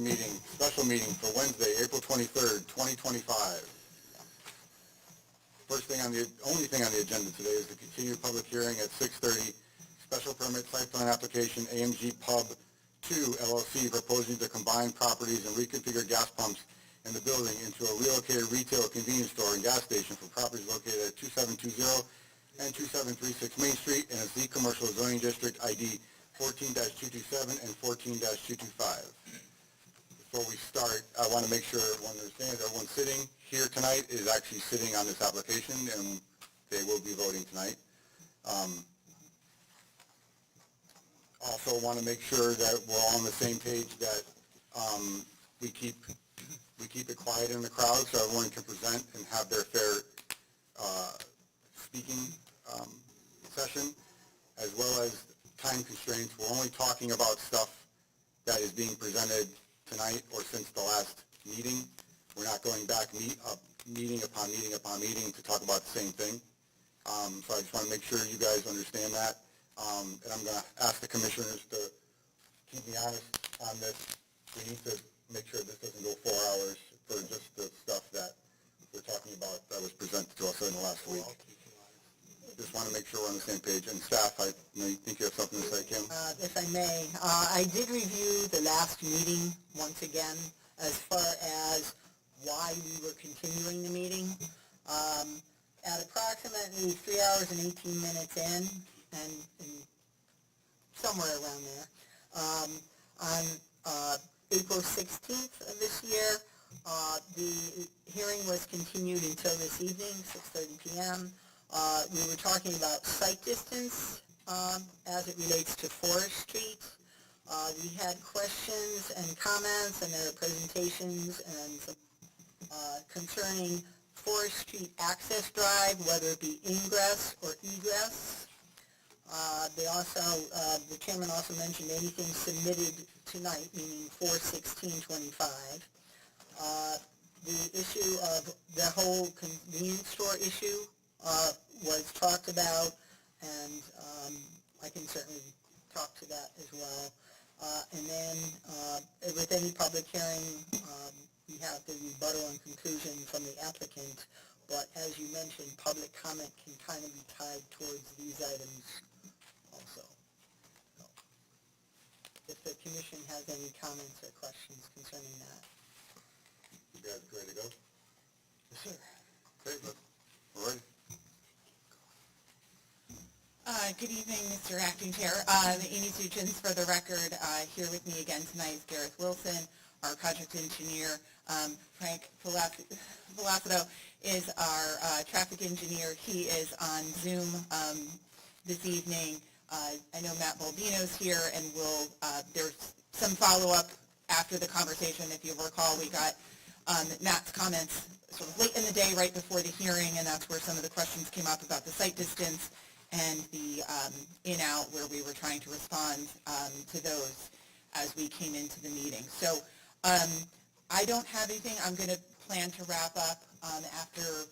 Commission meeting, special meeting for Wednesday, April 23rd, 2025. Only thing on the agenda today is the continued public hearing at 6:30, special permit site plan application AMG Pub 2 LLC proposing to combine properties and reconfigure gas pumps in the building into a relocated retail convenience store and gas station for properties located at 2720 and 2736 Main Street in a Z Commercial Zoning District ID 14-227 and 14-225. Before we start, I want to make sure everyone understands everyone sitting here tonight is actually sitting on this application, and they will be voting tonight. Also want to make sure that we're all on the same page, that we keep it quiet in the crowd so everyone can present and have their fair speaking session, as well as time constraints. We're only talking about stuff that is being presented tonight or since the last meeting. We're not going back meeting upon meeting upon meeting to talk about the same thing. So I just want to make sure you guys understand that. And I'm going to ask the commissioners to keep me honest on this. We need to make sure this doesn't go 4 hours for just the stuff that we're talking about that was presented to us in the last week. Just want to make sure we're on the same page. And staff, I think you have something to say, Kim? If I may, I did review the last meeting once again as far as why we were continuing the meeting. At approximately 3 hours and 18 minutes in, and somewhere around there, on April 16th of this year, the hearing was continued until this evening, 6:30 p.m. We were talking about site distance as it relates to Forest Street. We had questions and comments, and there were presentations and some, concerning Forest Street access drive, whether it be ingress or egress. The chairman also mentioned anything submitted tonight, meaning 4/16/25. The issue of the whole convenience store issue was talked about, and I can certainly talk to that as well. And then with any public hearing, we have the rebuttal and conclusion from the applicant, but as you mentioned, public comment can kind of be tied towards these items also. So, if the commission has any comments or questions concerning that. You guys ready to go? Yes, sir. Okay, all right. Good evening, Mr. Acting Chair. Amy Suchins, for the record. Here with me again tonight is Gareth Wilson, our project engineer. Frank Velocito is our traffic engineer. He is on Zoom this evening. I know Matt Baldino's here, and there's some follow-up after the conversation. If you recall, we got Matt's comments sort of late in the day, right before the hearing, and that's where some of the questions came up about the site distance and the in-out, where we were trying to respond to those as we came into the meeting. So I don't have anything. I'm going to plan to wrap up after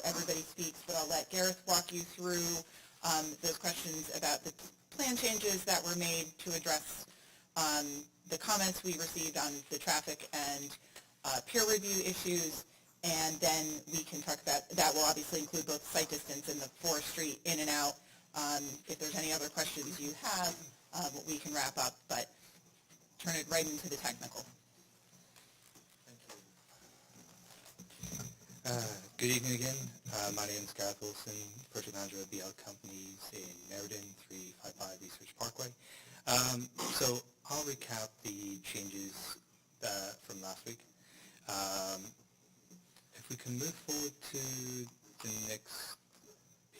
everybody speaks, but I'll let Gareth walk you through those questions about the plan changes that were made to address the comments we received on the traffic and peer review issues. And then we can talk about, that will obviously include both site distance and the Forest Street in and out. If there's any other questions you have, we can wrap up, but turn it right into the technical. Thank you. Good evening again. My name is Gareth Wilson, project manager of BL Companies in Meriden, 355 Research Parkway. So I'll recap the changes from last week. If we can move forward to the next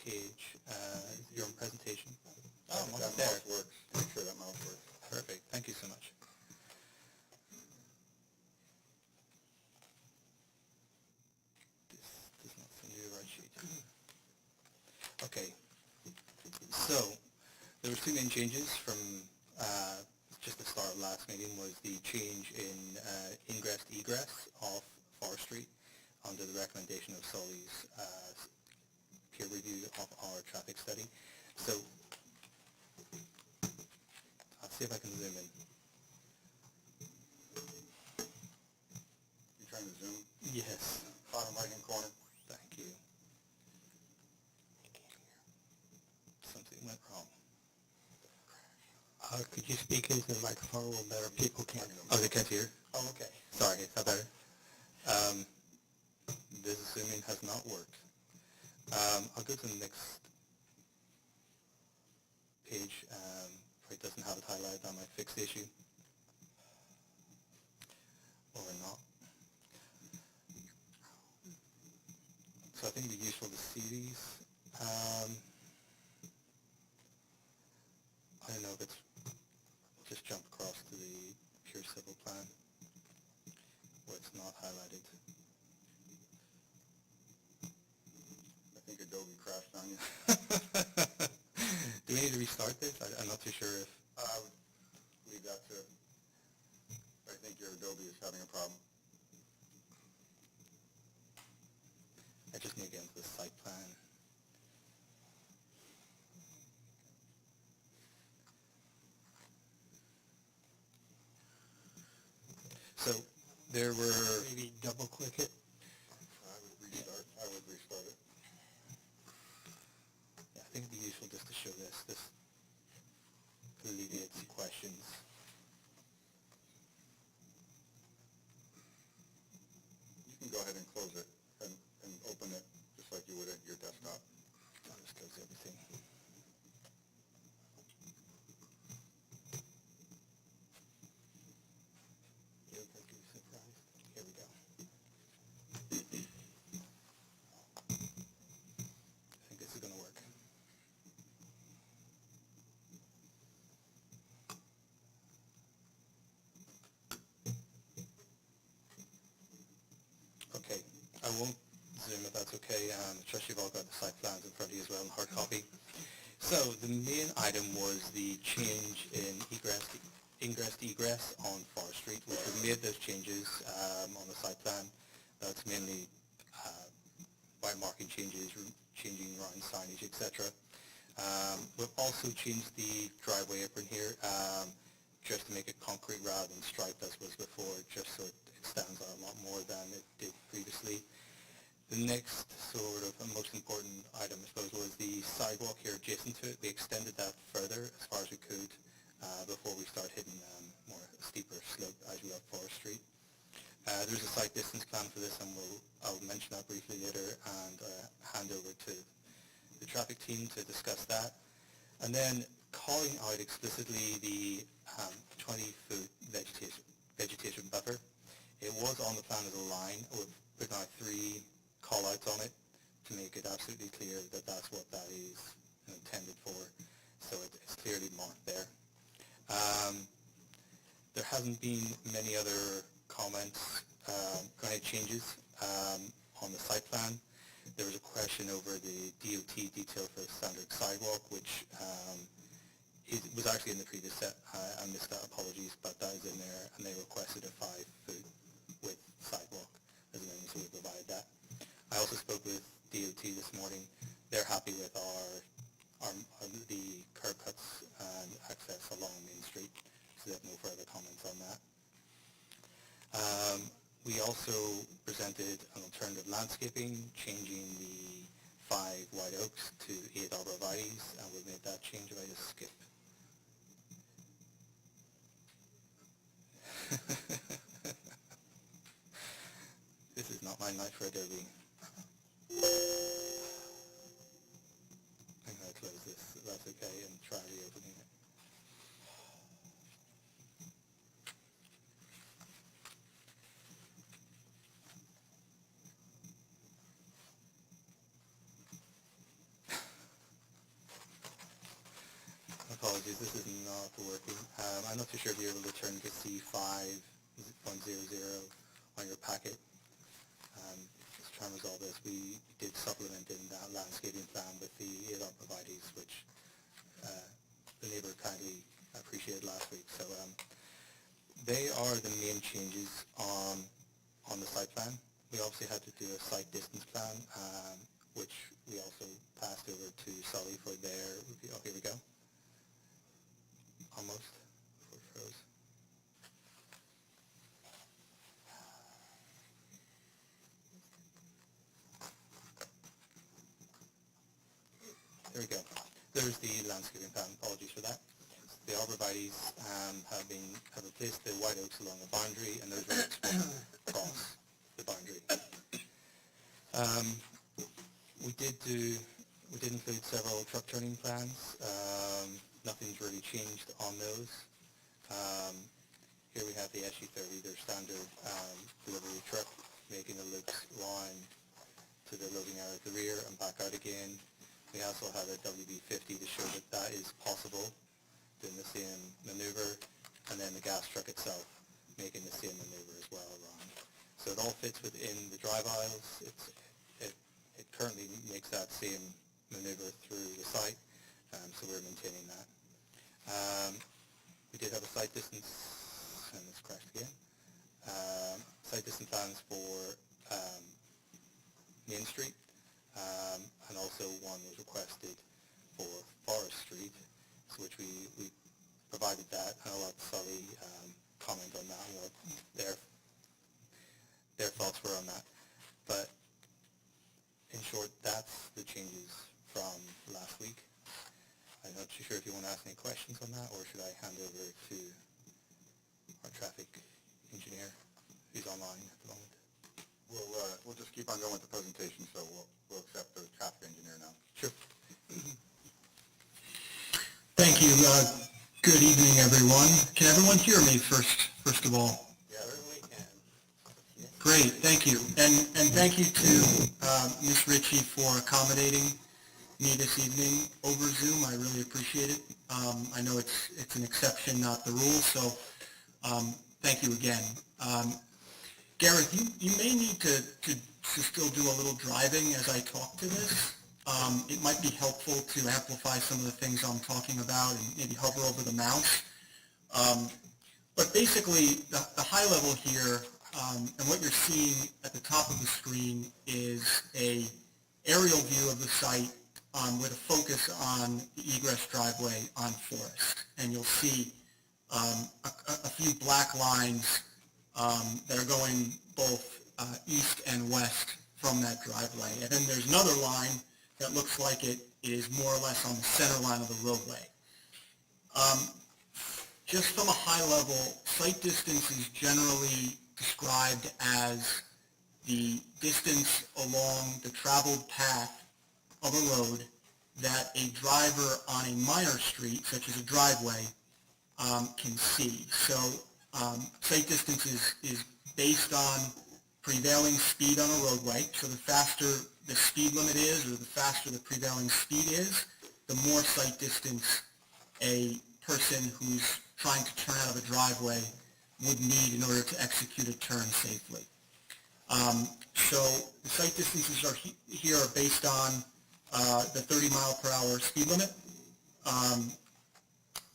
page, your own presentation. Oh, that mouse works. Make sure that mouse works. Perfect. Thank you so much. This does not send you the right sheet. Okay. So there were two main changes from just the start of last meeting. Was the change in ingress to egress of Forest Street under the recommendation of Sully's peer review of our traffic study. So I'll see if I can zoom in. Yes. bottom right-hand corner. Thank you. Something went wrong. Could you speak into the microphone a little better? People can't. Oh, they can't hear? Oh, okay. Sorry, is that better? This Zooming has not worked. I'll go to the next page. If it doesn't have it highlighted, I might fix the issue. Or not. So I think it'd be useful to see these. I don't know if it's, just jump across to the pure civil plan where it's not highlighted. I think Adobe crashed on you. Do we need to restart this? I'm not too sure if... I would leave that to, I think your Adobe is having a problem. I just need to get into the site plan. So there were... Maybe double click it. I would restart it. Yeah, I think it'd be useful just to show this. This alleviates questions. You can go ahead and close it and open it just like you would at your desktop. I'll just close everything. You'll be surprised. Here we go. I think this is going to work. Okay, I won't zoom if that's okay. Trust you've all got the site plans in front of you as well in hard copy. So the main item was the change in ingress on Forest Street. We've made those changes on the site plan. That's mainly by marking changes, changing around signage, etc. We've also changed the driveway apron here just to make it concrete rather than striped as was before, just so it stands out a lot more than it did previously. The next sort of most important item, I suppose, was the sidewalk here adjacent to it. We extended that further as far as we could before we start hitting more steeper slope as we up Forest Street. There's a site distance plan for this, and I'll mention that briefly later and hand over to the traffic team to discuss that. And then calling out explicitly the 20-foot vegetation buffer. It was on the plan as a line. We've put out 3 call-outs on it to make it absolutely clear that that's what that is intended for. So it's clearly marked there. There hasn't been many other comments, any changes on the site plan. There was a question over the DOT detail for the standard sidewalk, which it was actually in the previous set. I missed that, apologies, but that is in there, and they requested a 5-foot width sidewalk as an so we provided that. I also spoke with DOT this morning. They're happy with the curb cuts and access along Main Street, so they have no further comments on that. We also presented an alternative landscaping, changing the 5 white oaks to 8 arborvitaes, and we made that change if I just skip. This is not my night for Adobe. I'm going to close this, if that's okay, and try reopening it. Apologies, this is not working. I'm not too sure if you're able to turn to C5.00 on your packet. Let's try and resolve this. We did supplement in that landscaping plan with the 8 arborvitaes, which the neighbour kindly appreciated last week. So they are the main changes on the site plan. We obviously had to do a site distance plan, which we also passed over to Sully for their review. Oh, here we go. Almost. Before it froze. there we go. There's the landscaping plan. Apologies for that. The arborvitaes have replaced the white oaks along the boundary, and those roots will cross the boundary. We did include several truck turning plans. Nothing's really changed on those. Here we have the SU30, their standard delivery truck, making the loops line to the loading area at the rear and back out again. We also have a WB50 to show that that is possible, doing the same maneuver, and then the gas truck itself making the same maneuver as well around. So it all fits within the drive aisles. It currently makes that same maneuver through the site, so we're maintaining that. We did have a site distance, and it's crashed again, site distance plans for Main Street, and also one was requested for Forest Street, so which we provided that, and I'll let Sully comment on that and what their thoughts were on that. But in short, that's the changes from last week. I'm not too sure if you want to ask any questions on that, or should I hand over to our traffic engineer, who's online at the moment? We'll just keep on going with the presentation, so we'll accept the traffic engineer now. Sure. Thank you. Good evening, everyone. Can everyone hear me first of all? Yeah, certainly can. Great, thank you. And thank you to Ms. Ritchie for accommodating me this evening over Zoom. I really appreciate it. I know it's an exception, not the rule, so thank you again. Gareth, you may need to still do a little driving as I talk to this. It might be helpful to amplify some of the things I'm talking about and maybe hover over the mouse. But basically, the high level here, and what you're seeing at the top of the screen is a aerial view of the site with a focus on the egress driveway on Forest. And you'll see a few black lines that are going both east and west from that driveway. And then there's another line that looks like it is more or less on the center line of the roadway. Just from a high level, site distance is generally described as the distance along the traveled path of a road that a driver on a minor street, such as a driveway, can see. So site distance is based on prevailing speed on a roadway. So the faster the speed limit is, or the faster the prevailing speed is, the more site distance a person who's trying to turn out of a driveway would need in order to execute a turn safely. So the site distances here are based on the 30 mile per hour speed limit.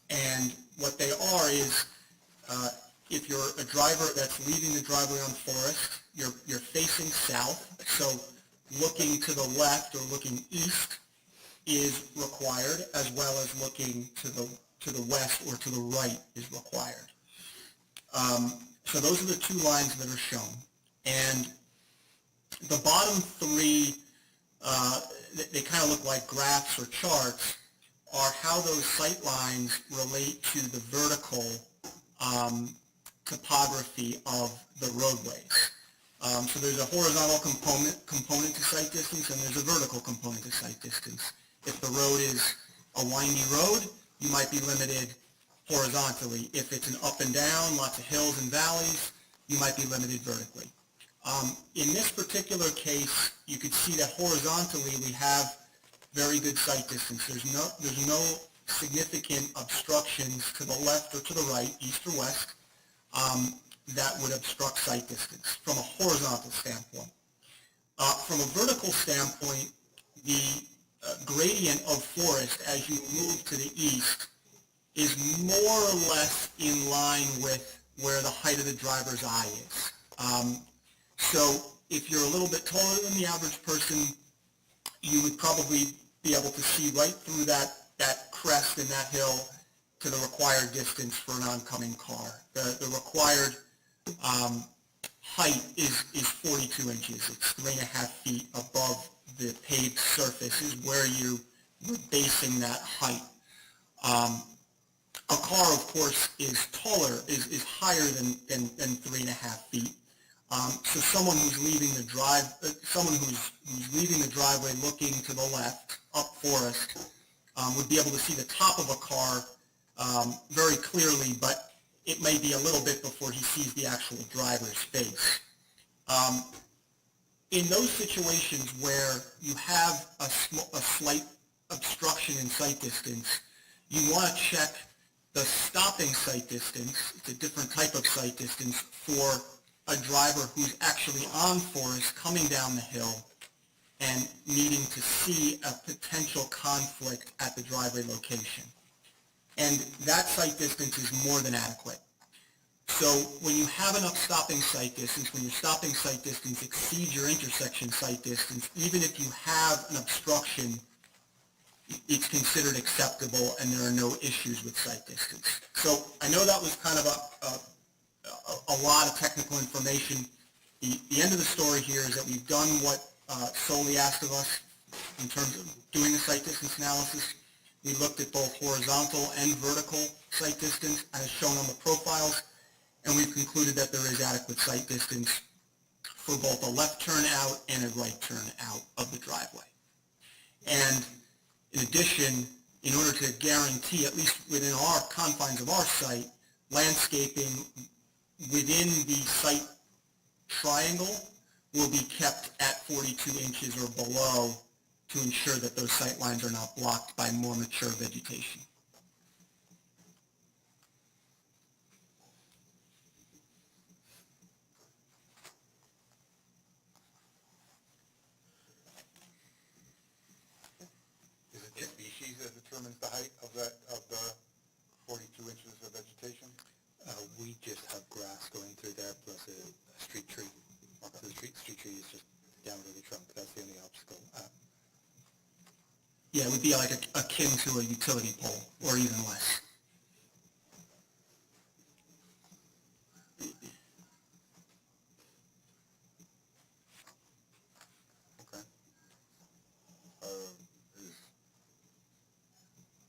And what they are is, if you're a driver that's leaving the driveway on Forest, you're facing south, so looking to the left or looking east is required, as well as looking to the west or to the right is required. So those are the two lines that are shown. And the bottom three, they kind of look like graphs or charts, are how those sight lines relate to the vertical topography of the roadways. So there's a horizontal component to sight distance, and there's a vertical component to sight distance. If the road is a windy road, you might be limited horizontally. If it's an up and down, lots of hills and valleys, you might be limited vertically. In this particular case, you can see that horizontally we have very good sight distance. There's no significant obstructions to the left or to the right, east or west, that would obstruct sight distance from a horizontal standpoint. From a vertical standpoint, the gradient of Forest as you move to the east is more or less in line with where the height of the driver's eye is. So if you're a little bit taller than the average person, you would probably be able to see right through that crest and that hill to the required distance for an oncoming car. The required height is 42 inches. It's 3.5 feet above the paved surface is where you we're basing that height. A car, of course, is taller, is higher than 3.5 feet. So someone who's leaving the driveway looking to the left, up Forest, would be able to see the top of a car very clearly, but it may be a little bit before he sees the actual driver's face. In those situations where you have a slight obstruction in sight distance, you want to check the stopping sight distance. It's a different type of sight distance for a driver who's actually on Forest coming down the hill and needing to see a potential conflict at the driveway location. And that sight distance is more than adequate. So when you have enough stopping sight distance, when your stopping sight distance exceeds your intersection sight distance, even if you have an obstruction, it's considered acceptable and there are no issues with sight distance. So I know that was kind of a lot of technical information. The end of the story here is that we've done what Soli asked of us in terms of doing the sight distance analysis. We looked at both horizontal and vertical sight distance as shown on the profiles, and we've concluded that there is adequate sight distance for both a left turn out and a right turn out of the driveway. And in addition, in order to guarantee, at least within our confines of our site, landscaping within the site triangle will be kept at 42 inches or below to ensure that those sight lines are not blocked by more mature vegetation. Is it the species that determines the height of the 42 inches of vegetation? We just have grass going through there plus a street tree. Okay. So the street tree is just down to the trunk. That's the only obstacle. Yeah, it would be like akin to a utility pole, or even less. Okay.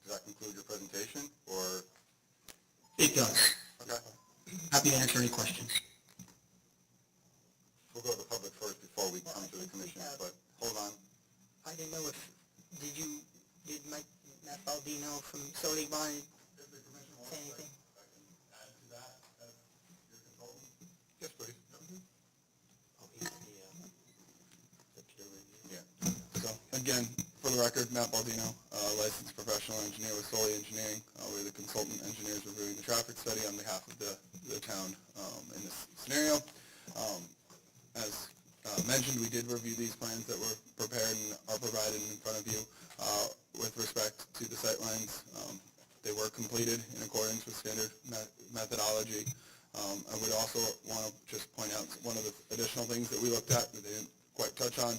Does that conclude your presentation, or? It does. Okay. Happy to answer any questions. We'll go to the public first before we come to the commission, but hold on. I didn't know if, did Matt Baldino from Soli want to say anything? Yes, please. Yeah. So, again, for the record, Matt Baldino, licensed professional engineer with Soli Engineering. We're the consultant engineers reviewing the traffic study on behalf of the town in this scenario. As mentioned, we did review these plans that were prepared and are provided in front of you with respect to the sightlines. They were completed in accordance with standard methodology. I would also want to just point out one of the additional things that we looked at that they didn't quite touch on.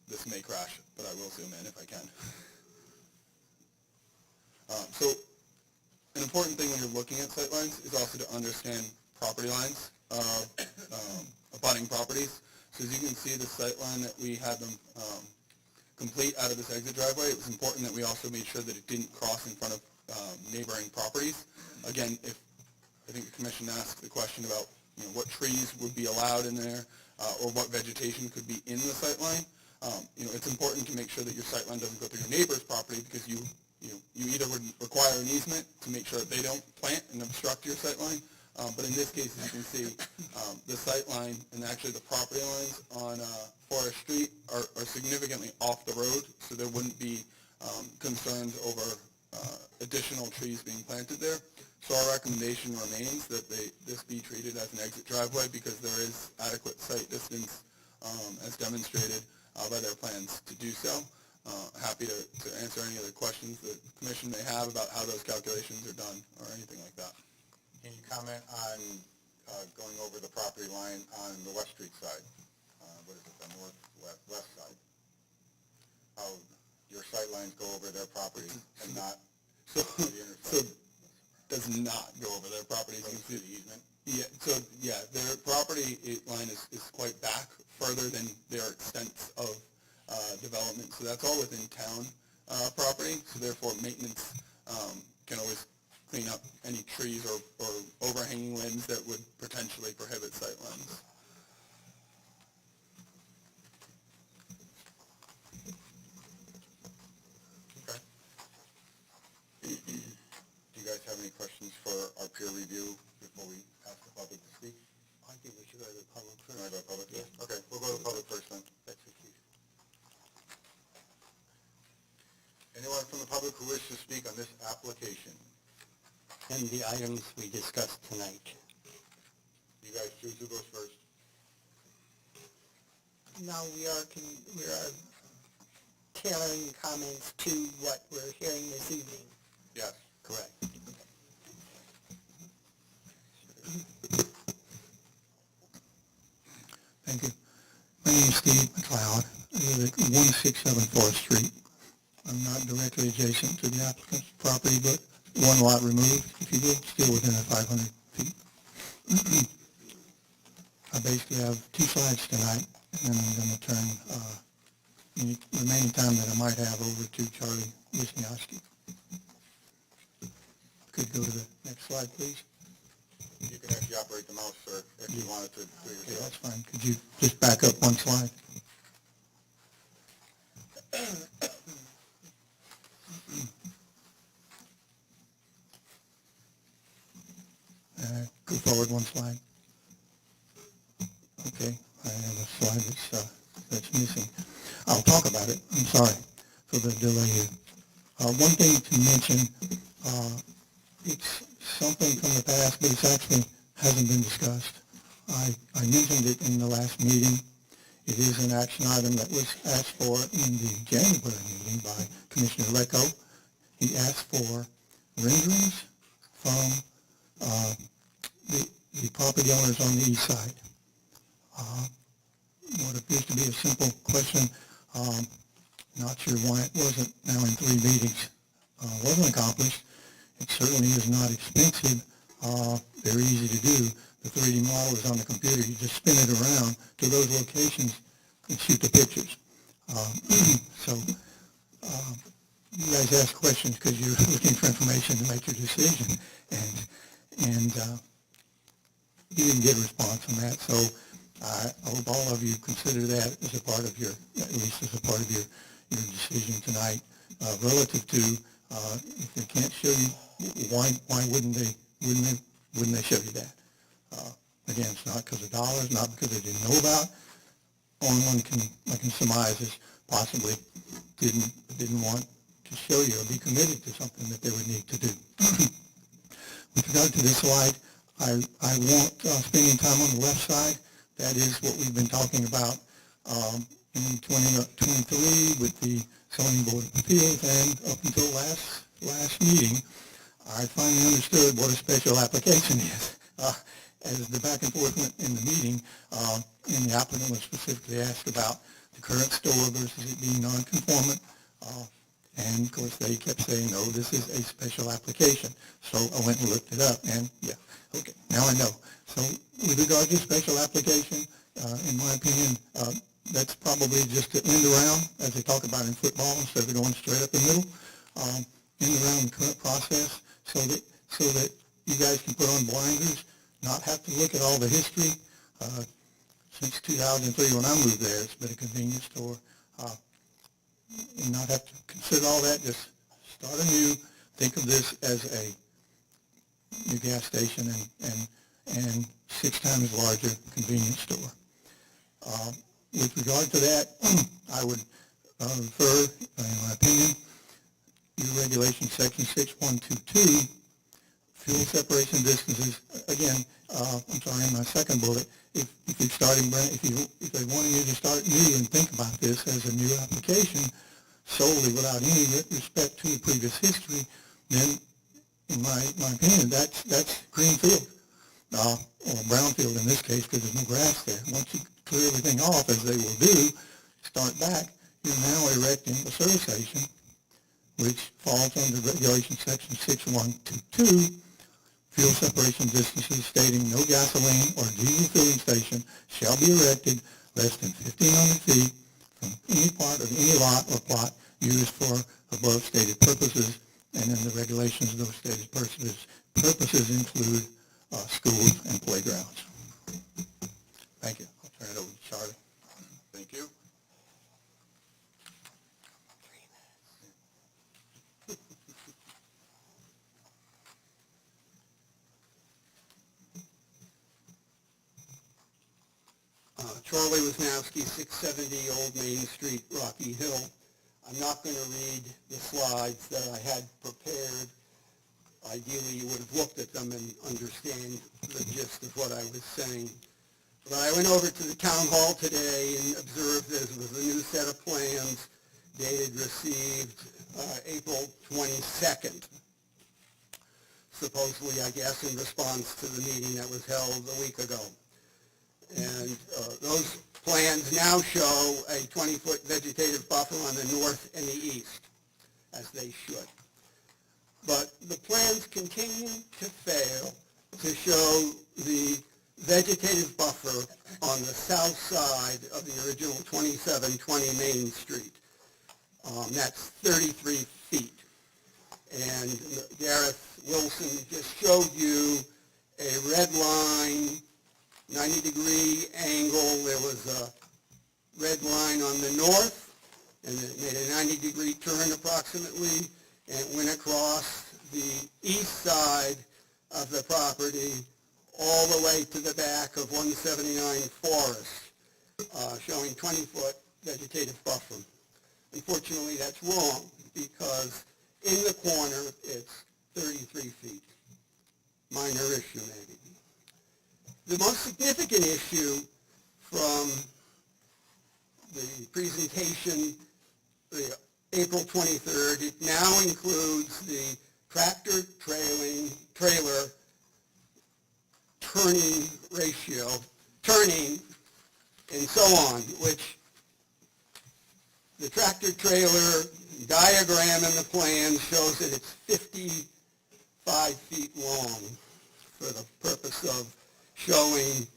This may crash, but I will zoom in if I can. So an important thing when you're looking at sightlines is also to understand property lines of abutting properties. So as you can see, the sightline that we had them complete out of this exit driveway, it was important that we also made sure that it didn't cross in front of neighboring properties. Again, if I think the commission asked the question about what trees would be allowed in there or what vegetation could be in the sightline. It's important to make sure that your sightline doesn't go through your neighbor's property because you either would require an easement to make sure that they don't plant and obstruct your sightline. But in this case, as you can see, the sightline and actually the property lines on Forest Street are significantly off the road, so there wouldn't be concerns over additional trees being planted there. So our recommendation remains that this be treated as an exit driveway because there is adequate sight distance as demonstrated by their plans to do so. Happy to answer any other questions that the commission may have about how those calculations are done or anything like that. Can you comment on going over the property line on the West Street side? What is it, the northwest side? How your sight lines go over their property and not So the intersection? does not go over their property. Goes through the easement? Their property line is quite back, further than their extent of development, so that's all within town property, so therefore maintenance can always clean up any trees or overhanging limbs that would potentially prohibit sightlines. Okay. Do you guys have any questions for our peer review before we ask the public to speak? I think we should go to the public Can I go to public? Yeah. Okay, we'll go to public first then. That's the key. Anyone from the public who wishes to speak on this application? And the items we discussed tonight. You guys choose who goes first. Now we are tailoring the comments to what we're hearing this evening. Yes. Correct. Thank you. My name is Steve McLeod. I live at 167 Forest Street. I'm not directly adjacent to the applicant's property, but one lot removed, if you will, still within the 500 feet. I basically have two slides tonight, and then I'm going to turn any remaining time that I might have over to Charlie Wisniewski. Could go to the next slide, please. You can actually operate the mouse, sir, if you wanted to do Okay, yourself. that's fine. Could you just back up one slide? Go forward one slide. Okay, I have a slide that's missing. I'll talk about it. I'm sorry for the delay here. One thing to mention, it's something from the past, but it's actually hasn't been discussed. I mentioned it in the last meeting. It is an action item that was asked for in the January meeting by Commissioner Lecco. He asked for renderings from the property owners on the east side. What appears to be a simple question, not sure why it wasn't now in 3 meetings, wasn't accomplished. It certainly is not expensive, very easy to do. The 3D model is on the computer. You just spin it around to those locations and shoot the pictures. So you guys ask questions because you're looking for information to make your decision, and you didn't get a response on that. So I hope all of you consider that as a part of your, at least as a part of your decision tonight, relative to if they can't show you, why wouldn't they show you that? Again, it's not because of dollars, not because they didn't know about. Only one I can surmise is possibly didn't want to show you or be committed to something that they would need to do. With regard to this slide, I won't spending time on the left side. That is what we've been talking about in 2023 with the zoning board of appeals, and up until last meeting, I finally understood what a special application is. As the back and forth went in the meeting, and the applicant was specifically asked about the current store versus it being non-conformant, and of course they kept saying, no, this is a special application. So I went and looked it up, and yeah, okay, now I know. So with regard to special application, in my opinion, that's probably just to end around, as they talk about in football, instead of going straight up the middle, end around the current process, so that you guys can put on blinders, not have to look at all the history. Since 2003 when I moved there, it's been a convenience store, and not have to consider all that, just start anew, think of this as a new gas station and 6 times larger convenience store. With regard to that, I would refer, in my opinion, your regulation section 6122, fuel separation distances. Again, I'm sorry, in my second bullet, if they wanted you to start new and think about this as a new application solely without any respect to the previous history, then in my opinion, that's greenfield, or brownfield in this case, because there's no grass there. Once you clear everything off, as they will do, start back, you're now erecting a service station, which falls under regulation section 6122, fuel separation distances stating no gasoline or diesel filling station shall be erected less than 1,500 feet from any part of any lot or plot used for above stated purposes, and then the regulations of those stated purposes include schools and playgrounds. Thank you. I'll turn it over to Charlie. Thank you. Charlie Wisnowski, 670 Old Main Street, Rocky Hill. I'm not going to read the slides that I had prepared. Ideally, you would have looked at them and understand the gist of what I was saying. But I went over to the town hall today and observed there was a new set of plans dated received April 22nd. Supposedly, I guess, in response to the meeting that was held a week ago. And those plans now show a 20-foot vegetative buffer on the north and the east, as they should. But the plans continue to fail to show the vegetative buffer on the south side of the original 2720 Main Street. That's 33 feet. And Gareth Wilson just showed you a red line, 90-degree angle. There was a red line on the north, and it made a 90-degree turn approximately, and it went across the east side of the property all the way to the back of 179 Forest, showing 20-foot vegetative buffer. Unfortunately, that's wrong, because in the corner, it's 33 feet. Minor issue, maybe. The most significant issue from the presentation, the April 23rd, it now includes the tractor trailer turning ratio, turning and so on, which the tractor trailer diagram in the plan shows that it's 55 feet long for the purpose of showing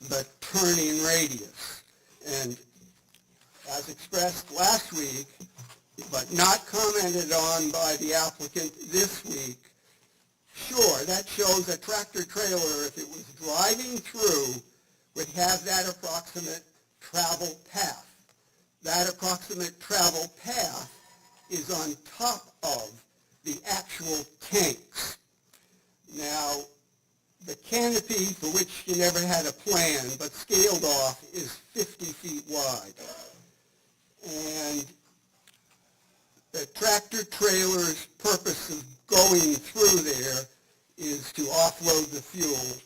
the turning radius. And as expressed last week, but not commented on by the applicant this week, sure, that shows a tractor trailer, if it was driving through, would have that approximate travel path. That approximate travel path is on top of the actual tanks. Now, the canopy, for which you never had a plan, but scaled off, is 50 feet wide. And the tractor trailer's purpose of going through there is to offload the fuel.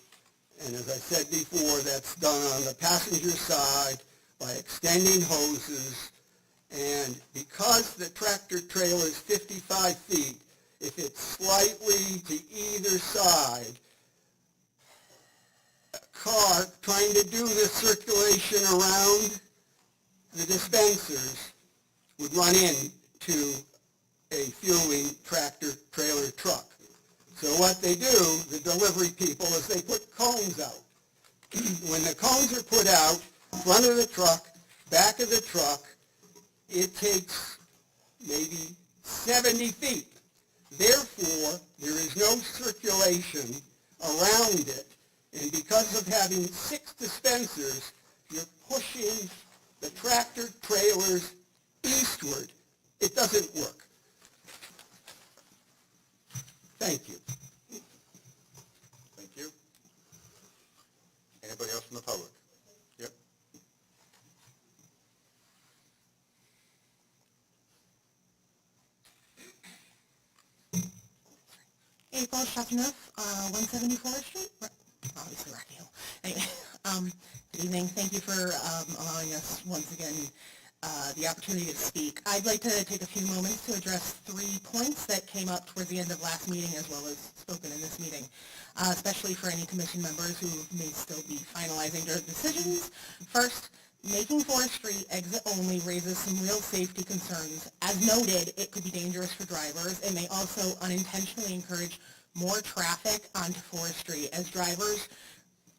And as I said before, that's done on the passenger side by extending hoses. And because the tractor trailer is 55 feet, if it's slightly to either side, a car trying to do the circulation around the dispensers would run into a fueling tractor trailer truck. So what they do, the delivery people, is they put cones out. When the cones are put out, front of the truck, back of the truck, it takes maybe 70 feet. Therefore, there is no circulation around it, and because of having 6 dispensers, you're pushing the tractor trailers eastward. It doesn't work. Thank you. Thank you. Anybody else from the public? Yep. April Chateauneuf, 174th Street, obviously Rocky Hill. Anyway, good evening. Thank you for allowing us once again the opportunity to speak. I'd like to take a few moments to address 3 points that came up towards the end of last meeting as well as spoken in this meeting, especially for any commission members who may still be finalizing their decisions. First, making Forest Street exit only raises some real safety concerns. As noted, it could be dangerous for drivers and may also unintentionally encourage more traffic onto Forest Street as drivers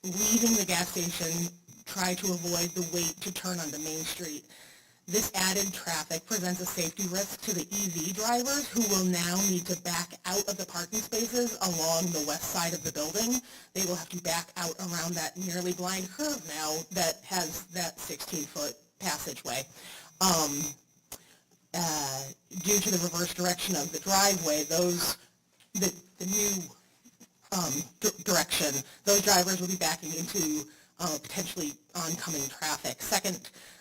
leaving the gas station try to avoid the wait to turn onto Main Street. This added traffic presents a safety risk to the EV drivers who will now need to back out of the parking spaces along the west side of the building. They will have to back out around that nearly blind curve now that has that 16-foot passageway. Due to the reverse direction of the driveway, the new direction, those drivers will be backing into potentially oncoming traffic. Second,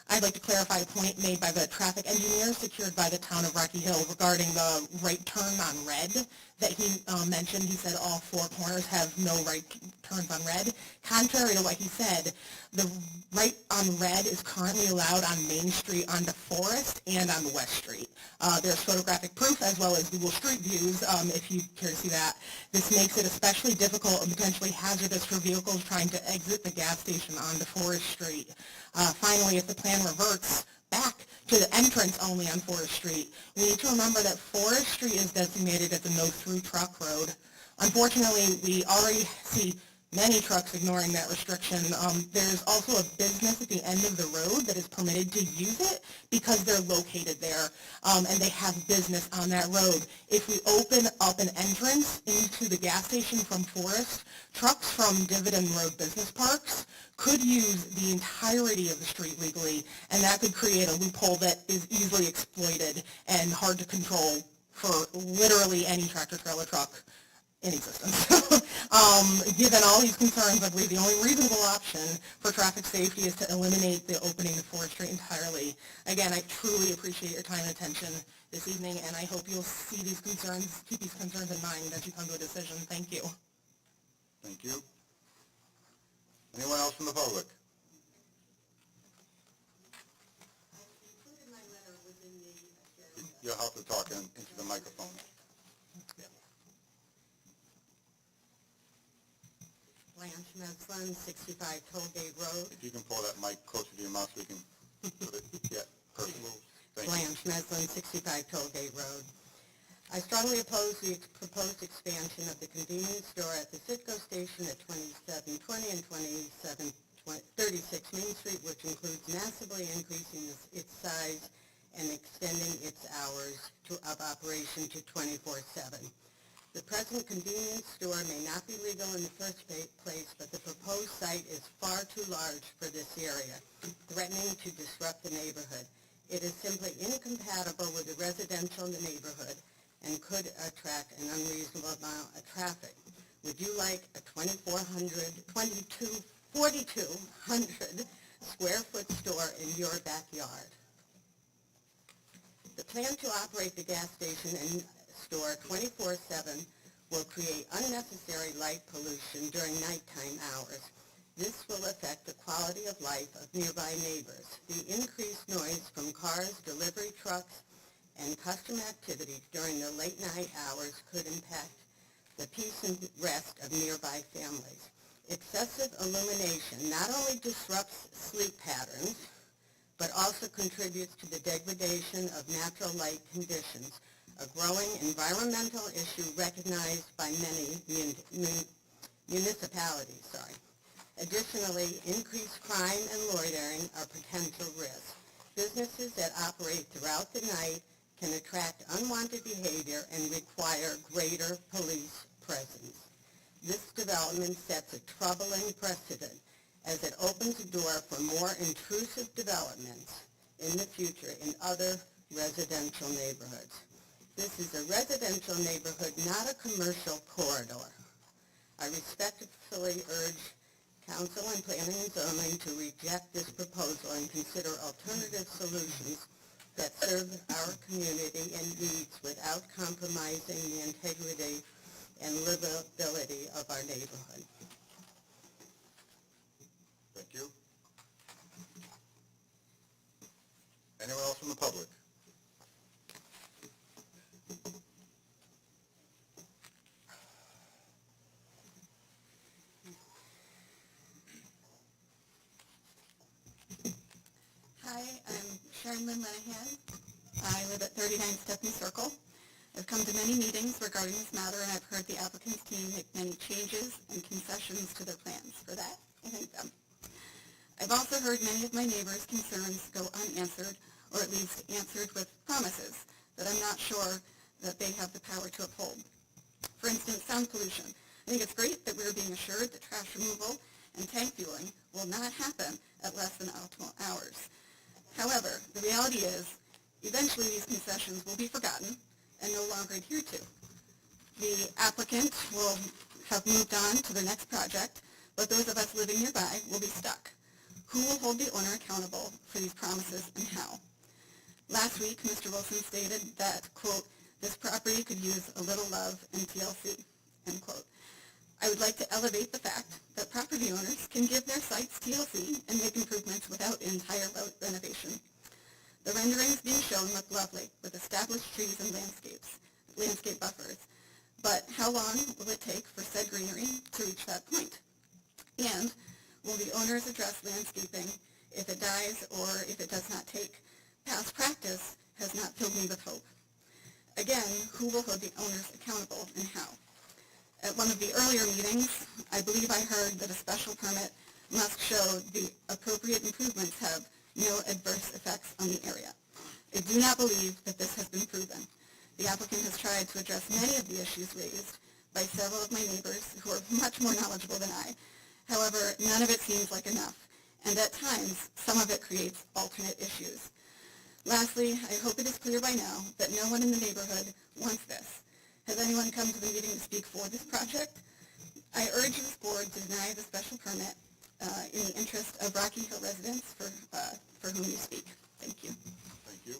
I'd like to clarify a point made by the traffic engineer secured by the town of Rocky Hill regarding the right turn on red that he mentioned. He said all four corners have no right turns on red. Contrary to what he said, the right on red is currently allowed on Main Street onto Forest and on West Street. There's photographic proof as well as Google Street Views if you care to see that. This makes it especially difficult and potentially hazardous for vehicles trying to exit the gas station onto Forest Street. Finally, if the plan reverts back to the entrance only on Forest Street, we need to remember that Forest Street is designated as a no-through truck road. Unfortunately, we already see many trucks ignoring that restriction. There's also a business at the end of the road that is permitted to use it because they're located there and they have business on that road. If we open up an entrance into the gas station from Forest, trucks from Dividend Road Business Parks could use the entirety of the street legally, and that could create a loophole that is easily exploited and hard to control for literally any tractor-trailer truck in existence. Given all these concerns, I believe the only reasonable option for traffic safety is to eliminate the opening of Forest Street entirely. Again, I truly appreciate your time and attention this evening, and I hope you'll see these concerns, keep these concerns in mind as you come to a decision. Thank you. Thank you. Anyone else from the public? You'll have to talk into the microphone. Blanche Metzlin, 65 Tollgate Road. If you can pull that mic closer to your mouth so we can put it, yeah, perfect. Thank you. Blanche Metzlin, 65 Tollgate Road. I strongly oppose the proposed expansion of the convenience store at the Citgo station at 2720 and 36 Main Street, which includes massively increasing its size and extending its hours of operation to 24/7. The present convenience store may not be legal in the first place, but the proposed site is far too large for this area, threatening to disrupt the neighborhood. It is simply incompatible with the residential neighborhood and could attract an unreasonable amount of traffic. Would you like a 4,200 square foot store in your backyard? The plan to operate the gas station and store 24/7 will create unnecessary light pollution during nighttime hours. This will affect the quality of life of nearby neighbors. The increased noise from cars, delivery trucks, and customer activities during the late night hours could impact the peace and rest of nearby families. Excessive illumination not only disrupts sleep patterns, but also contributes to the degradation of natural light conditions, a growing environmental issue recognized by many municipalities. Additionally, increased crime and loitering are potential risks. Businesses that operate throughout the night can attract unwanted behavior and require greater police presence. This development sets a troubling precedent as it opens the door for more intrusive developments in the future in other residential neighborhoods. This is a residential neighborhood, not a commercial corridor. I respectfully urge Council and Planning and Zoning to reject this proposal and consider alternative solutions that serve our community and needs without compromising the integrity and livability of our neighborhood. Thank you. Anyone else from the public? Hi, I'm Sharon Lynn Lenahan. I live at 39 Stephanie Circle. I've come to many meetings regarding this matter, and I've heard the applicant's team make many changes and concessions to their plans. For that, I thank them. I've also heard many of my neighbors' concerns go unanswered or at least answered with promises that I'm not sure that they have the power to uphold. For instance, sound pollution. I think it's great that we're being assured that trash removal and tank fueling will not happen at less than optimal hours. However, the reality is, eventually these concessions will be forgotten and no longer adhered to. The applicant will have moved on to the next project, but those of us living nearby will be stuck. Who will hold the owner accountable for these promises and how? Last week, Mr. Wilson stated that, quote, this property could use a little love and TLC, end quote. I would like to elevate the fact that property owners can give their sites TLC and make improvements without entire renovation. The renderings being shown look lovely, with established trees and landscape buffers. But how long will it take for said greenery to reach that point? And will the owners address landscaping if it dies or if it does not take? Past practice has not filled me with hope. Again, who will hold the owners accountable and how? At one of the earlier meetings, I believe I heard that a special permit must show the appropriate improvements have no adverse effects on the area. I do not believe that this has been proven. The applicant has tried to address many of the issues raised by several of my neighbors who are much more knowledgeable than I. However, none of it seems like enough, and at times, some of it creates alternate issues. Lastly, I hope it is clear by now that no one in the neighborhood wants this. Has anyone come to the meeting to speak for this project? I urge this board to deny the special permit in the interest of Rocky Hill residents for whom you speak. Thank you. Thank you.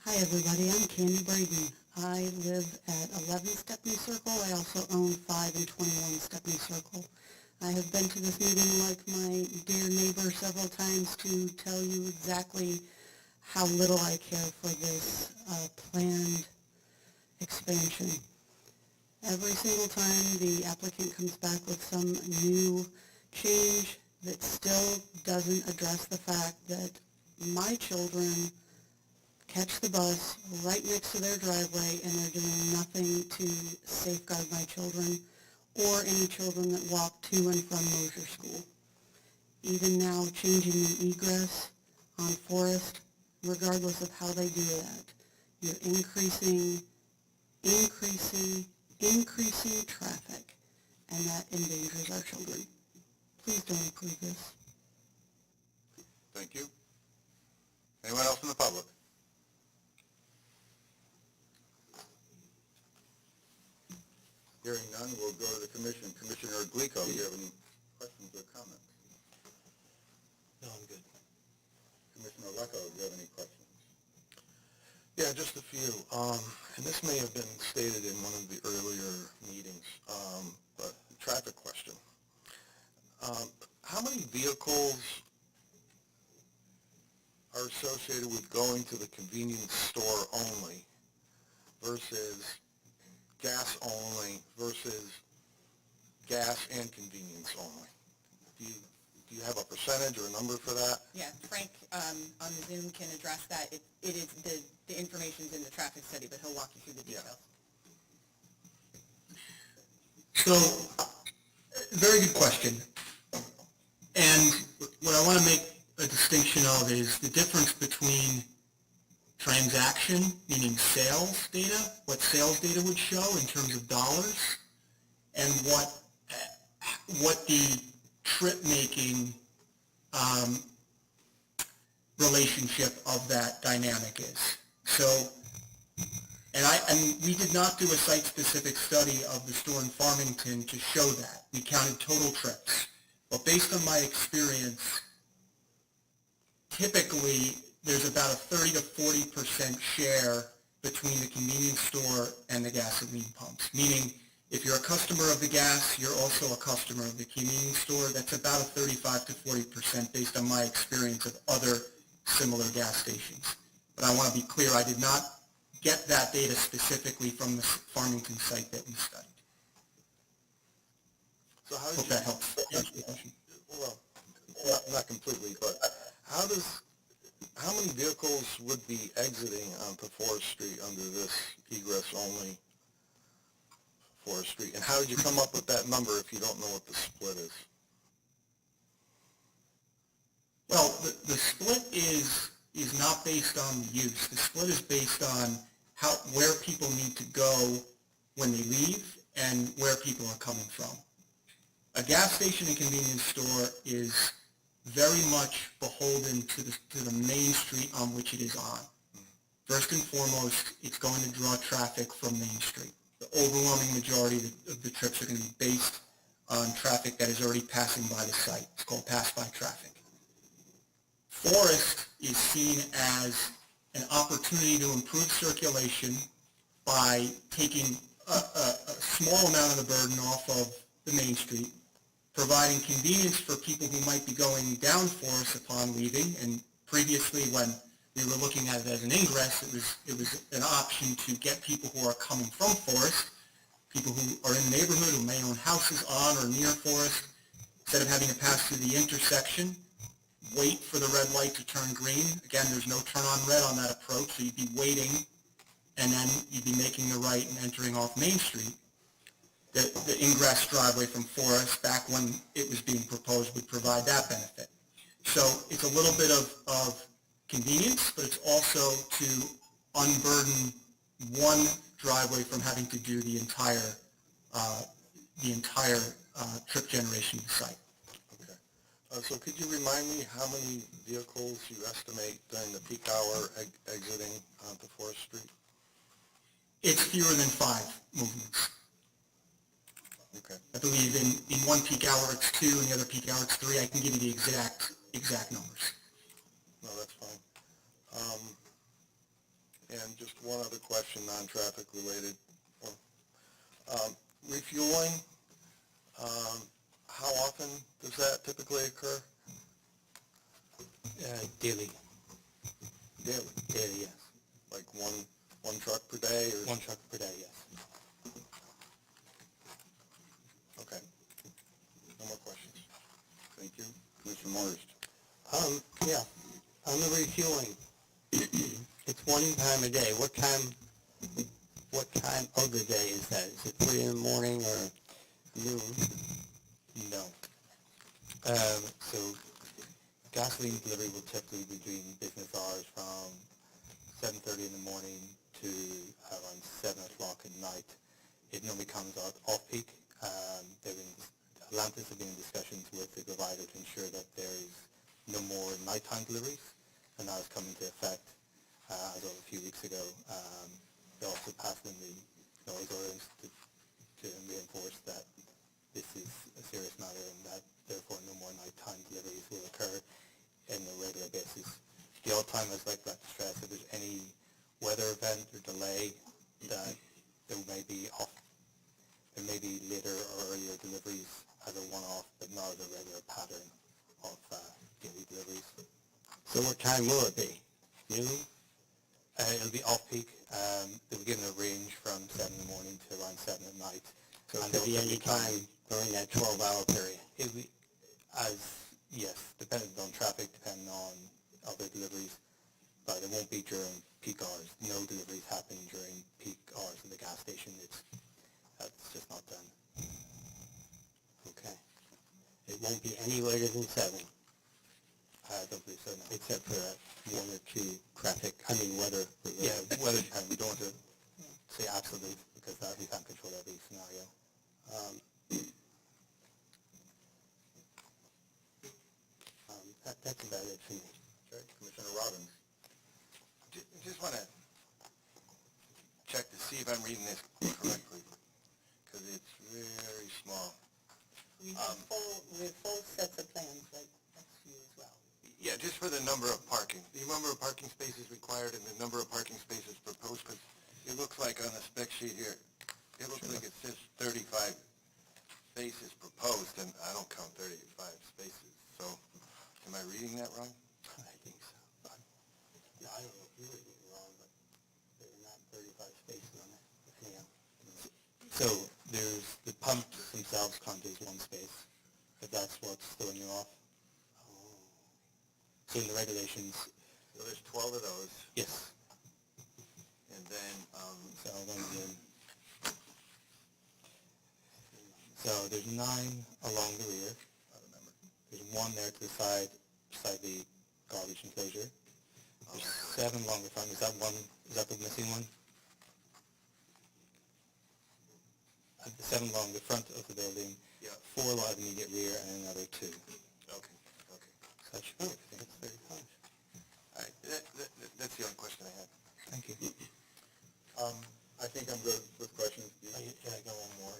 Hi, everybody. I'm Candy Braden. I live at 11 Stepney Circle. I also own 5 and 21 Stepney Circle. I have been to this meeting like my dear neighbor several times to tell you exactly how little I care for this planned expansion. Every single time the applicant comes back with some new change that still doesn't address the fact that my children catch the bus right next to their driveway and they're doing nothing to safeguard my children or any children that walk to and from Mosier School. Even now, changing the egress on Forest, regardless of how they do that, you're increasing traffic, and that endangers our children. Please don't approve this. Thank you. Anyone else from the public? Hearing none, we'll go to the commission. Commissioner Glico, do you have any questions or comments? No, I'm good. Commissioner Lecco, do you have any questions? Yeah, just a few. And this may have been stated in one of the earlier meetings, but traffic question. How many vehicles are associated with going to the convenience store only versus gas only versus gas and convenience only? Do you have a percentage or a number for that? Yeah, Frank on the Zoom can address that. It is the information's in the traffic study, but he'll walk you through the details. So, very good question. And what I want to make a distinction of is the difference between transaction, meaning sales data, what sales data would show in terms of dollars, and what the trip-making relationship of that dynamic is. So, and we did not do a site-specific study of the store in Farmington to show that. We counted total trips. But based on my experience, typically there's about a 30 to 40% share between the convenience store and the gasoline pumps. Meaning, if you're a customer of the gas, you're also a customer of the convenience store. That's about a 35 to 40% based on my experience of other similar gas stations. But I want to be clear, I did not get that data specifically from the Farmington site that we studied. So how did Hope that helps answer the question. Well, not completely, but how many vehicles would be exiting onto Forest Street under this egress only Forest Street? And how did you come up with that number if you don't know what the split is? Well, the split is not based on the use. The split is based on where people need to go when they leave and where people are coming from. A gas station and convenience store is very much beholden to the main street on which it is on. First and foremost, it's going to draw traffic from Main Street. The overwhelming majority of the trips are going to be based on traffic that is already passing by the site. It's called pass-by traffic. Forest is seen as an opportunity to improve circulation by taking a small amount of the burden off of the Main Street, providing convenience for people who might be going down Forest upon leaving, and previously when we were looking at it as an ingress, it was an option to get people who are coming from Forest, people who are in the neighborhood who may own houses on or near Forest, instead of having to pass through the intersection, wait for the red light to turn green. Again, there's no turn on red on that approach, so you'd be waiting, and then you'd be making the right and entering off Main Street. The ingress driveway from Forest, back when it was being proposed, would provide that benefit. So it's a little bit of convenience, but it's also to unburden one driveway from having to do the entire trip generation of the site. Okay. So could you remind me how many vehicles you estimate during the peak hour exiting onto Forest Street? It's fewer than 5 movements. Okay. I believe in one peak hour it's 2, and the other peak hour it's 3. I can give you the exact numbers. No, that's fine. And just one other question, non-traffic related. Refueling, how often does that typically occur? Daily. Daily? Daily, yes. Like one truck per day or? One truck per day, yes. Okay. No more questions. Thank you. Commissioner Morris. Yeah, on the refueling, it's one time a day. What time of the day is that? Is it 3 in the morning or noon? No. So gasoline delivery will typically be between business hours from 7:30 in the morning to around 7 o'clock at night. It normally comes out off-peak. Atlantis have been in discussions with the provider to ensure that there is no more nighttime deliveries, and that has come into effect as of a few weeks ago. They also passed in the noise ordinance to reinforce that this is a serious matter and that therefore no more nighttime deliveries will occur on a regular basis. The odd time, I'd like to stress, if there's any weather event or delay, that there may be later or earlier deliveries as a one-off, but not as a regular pattern of daily deliveries. So what time will it be? Noon? It'll be off-peak. They've given a range from 7 in the morning to around 7 at night. So it And could be they'll any time during that 12-hour period? It'll be, yes, depending on traffic, depending on other deliveries, but it won't be during peak hours. No deliveries happen during peak hours in the gas station. That's just not done. Okay. It won't be any later than 7, I don't believe so, no. except for that 1 or 2 weather. Yeah, weather dependent. We don't want to say absolute because we can't control every scenario. That's about it for me. Okay, Commissioner Robbins. Just want to check to see if I'm reading this correctly, because it's very small. We have full sets of plans, like, that's you as well. Yeah, just for the number of parking, the number of parking spaces required and the number of parking spaces proposed, because it looks like on the spec sheet here, it looks like it says 35 spaces proposed, and I don't count 35 spaces, so am I reading that wrong? I think so. Yeah, I don't know if you're reading it wrong, but there are not 35 spaces on it. Anyhow. So there's the pumps themselves count as one space, if that's what's throwing you off. So in the regulations, So there's 12 of those, yes. and then, So then there's 9 along the rear. I remember. There's 1 there to the side, beside the garbage enclosure. There's 7 along the front. Is that the missing one? The 7 along the front of the building. Yeah. 4 along the immediate rear, and another 2. So Okay. that should be everything. That's very close. All right, that's the only question I had. Thank you. I think I'm good with questions. I got one more.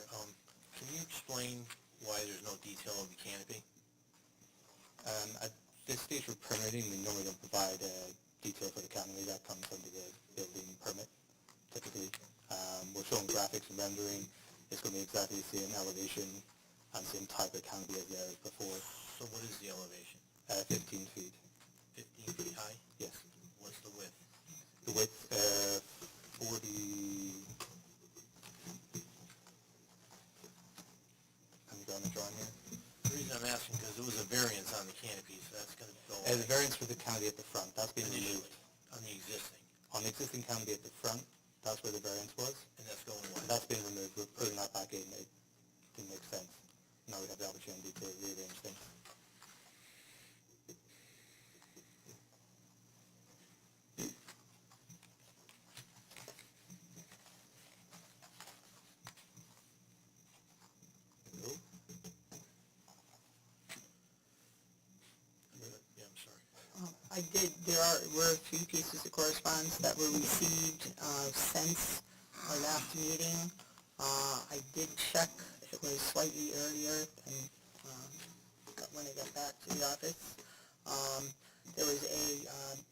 Can you explain why there's no detail of the canopy? At this stage for permitting, we normally don't provide detail for the canopy. That comes under the building permit, typically. We're showing graphics and rendering. It's going to be exactly the same elevation and same type of canopy as there was before. So what is the elevation? 15 feet. 15 feet high? Yes. What's the width? The width, 40... I'm drawing the drawing here. The reason I'm asking, because there was a variance on the canopy, so that's going to go The variance for the canopy at the front, that's been removed. on the existing, On the existing canopy at the front, that's where the variance was. and that's going away. That's been removed. We're putting that back in. It didn't make sense. Now we have the opportunity to rearrange things. Yeah, I'm sorry. Were a few pieces of correspondence that were received since our last meeting. I did check, it was slightly earlier than when I got back to the office. There was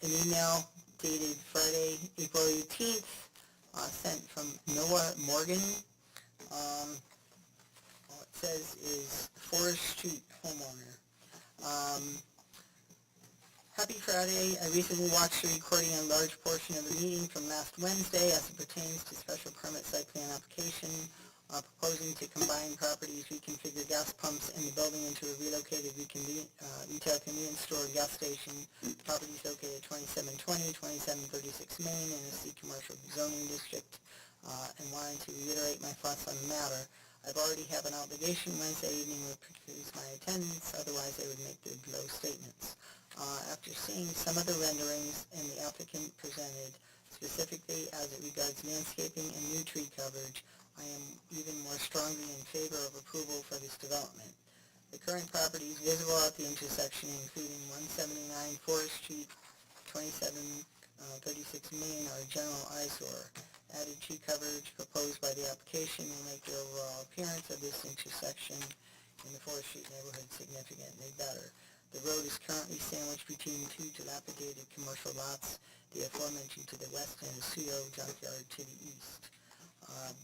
an email dated Friday, April 18th, sent from Noah Morgan. All it says is Forest Street homeowner. Happy Friday. I recently watched the recording of a large portion of the meeting from last Wednesday as it pertains to special permit site plan application proposing to combine properties, reconfigure gas pumps in the building into a relocated retail convenience store gas station. The property is located at 2720, 2736 Main in the C Commercial Zoning District, and wanted to reiterate my thoughts on the matter. I've already have an obligation Wednesday evening to produce my attendance, otherwise I would make the below statements. After seeing some of the renderings and the applicant presented, specifically as it regards landscaping and new tree coverage, I am even more strongly in favor of approval for this development. The current properties visible at the intersection, including 179 Forest Street, 2736 Main, are a general eyesore. Added tree coverage proposed by the application will make the overall appearance of this intersection in the Forest Street neighborhood significantly better. The road is currently sandwiched between 2 dilapidated commercial lots, the aforementioned to the west and a pseudo junkyard to the east.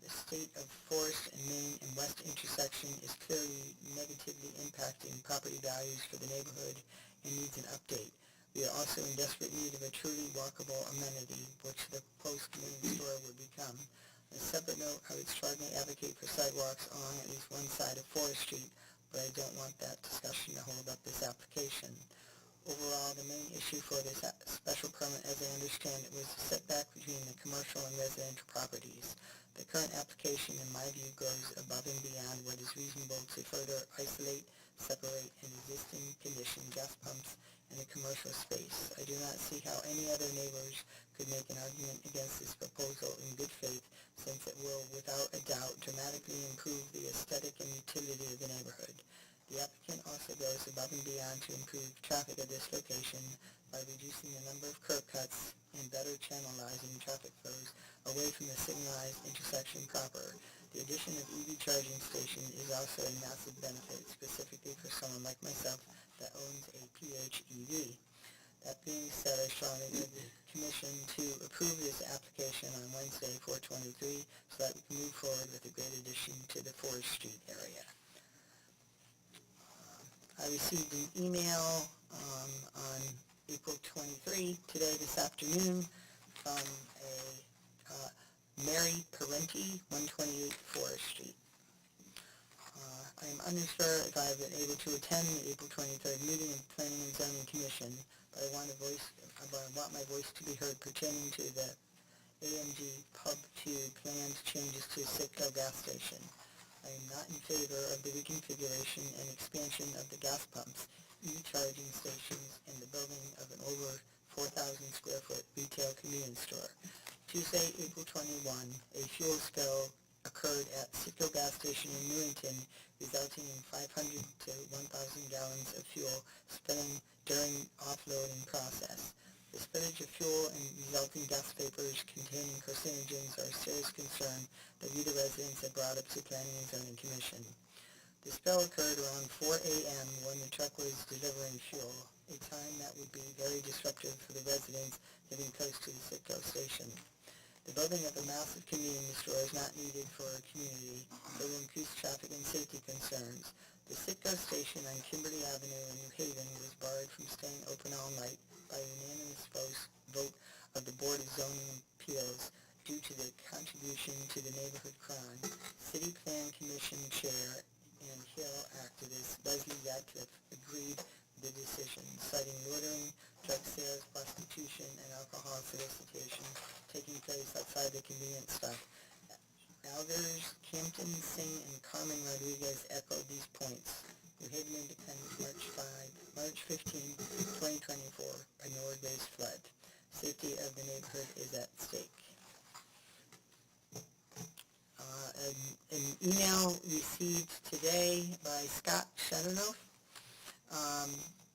The state of Forest and Main and West intersection is clearly negatively impacting property values for the neighborhood and needs an update. We are also in desperate need of a truly walkable amenity, which the proposed convenience store would become. On a separate note, I would strongly advocate for sidewalks along at least one side of Forest Street, but I don't want that discussion to hold up this application. Overall, the main issue for this special permit, as I understand it, was the setback between the commercial and residential properties. The current application, in my view, goes above and beyond what is reasonable to further isolate, separate an existing condition gas pumps in a commercial space. I do not see how any other neighbors could make an argument against this proposal in good faith, since it will, without a doubt, dramatically improve the aesthetic and utility of the neighborhood. The applicant also goes above and beyond to improve traffic at this location by reducing the number of curb cuts and better channelizing traffic flows away from the signalized intersection proper. The addition of EV charging station is also a massive benefit, specifically for someone like myself that owns a PHEV. That being said, I strongly urge the Commission to approve this application on Wednesday, 4/23, so that we can move forward with a great addition to the Forest Street area. I received an email on April 23, this afternoon, from Mary Parenti, 128 Forest Street. I am unsure if I have been able to attend the April 23rd meeting of the Planning and Zoning Commission, but I want my voice to be heard pertaining to the AMG Pub 2 planned changes to Citgo gas station. I am not in favor of the reconfiguration and expansion of the gas pumps, e-charging stations, and the building of an over 4,000 square foot retail convenience store. Tuesday, April 21, a fuel spill occurred at Citgo gas station in Newington, resulting in 500 to 1,000 gallons of fuel spilling during offloading process. The spillage of fuel and resulting gas vapors containing carcinogens are a serious concern that Utah residents have brought up to Planning and Zoning Commission. The spill occurred around 4 a.m. when the truck was delivering fuel, a time that would be very disruptive for the residents living close to the Citgo station. The building of a massive convenience store is not needed for our community, but will increase traffic and safety concerns. The Citgo station on Kimberly Avenue in New Haven was barred from staying open all night by a unanimous vote of the Board of Zoning Appeals due to the contribution to the neighborhood crime. City Plan Commission Chair and Hill activist Leslie Radcliffe agreed with the decision, citing loitering, drug sales, prostitution, and alcohol solicitation taking place outside the convenience stop. Elders Campton, Singh, and Carmen Rodriguez echoed these points. New Haven Independent, March 15, 2024, a Norway-based flood. Safety of the neighborhood is at stake. An email received today by Scott Shadanoff.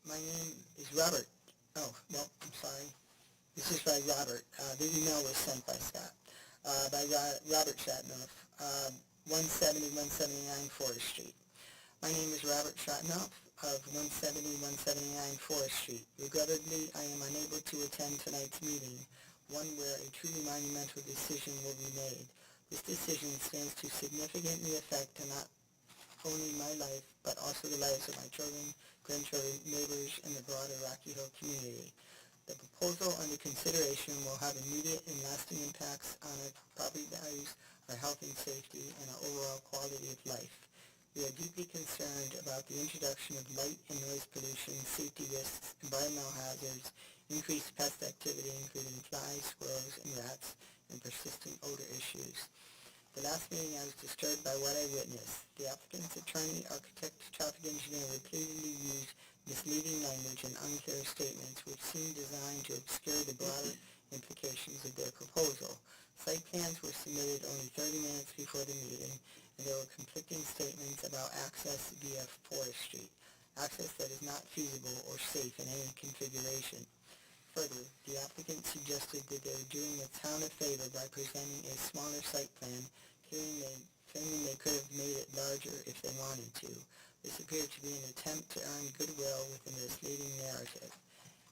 My name is Robert. Oh, no, I'm sorry. This is by Robert. The email was sent by Scott. By Robert Shadanoff, 170-179 Forest Street. My name is Robert Shadanoff of 170-179 Forest Street. Regrettably, I am unable to attend tonight's meeting, one where a truly monumental decision will be made. This decision stands to significantly affect not only my life, but also the lives of my children, grandchildren, neighbors, and the broader Rocky Hill community. The proposal under consideration will have immediate and lasting impacts on our property values, our health and safety, and our overall quality of life. We are deeply concerned about the introduction of light and noise pollution, safety risks, environmental hazards, increased pest activity, including flies, squirrels, and rats, and persistent odor issues. The last meeting I was disturbed by what I witnessed. The applicant's attorney, architect, traffic engineer repeatedly used misleading language and unclear statements which seemed designed to obscure the broader implications of their proposal. Site plans were submitted only 30 minutes before the meeting, and there were conflicting statements about access via Forest Street, access that is not feasible or safe in any configuration. Further, the applicant suggested that they were doing the town a favor by presenting a smaller site plan, claiming they could have made it larger if they wanted to. This appeared to be an attempt to earn goodwill with a misleading narrative.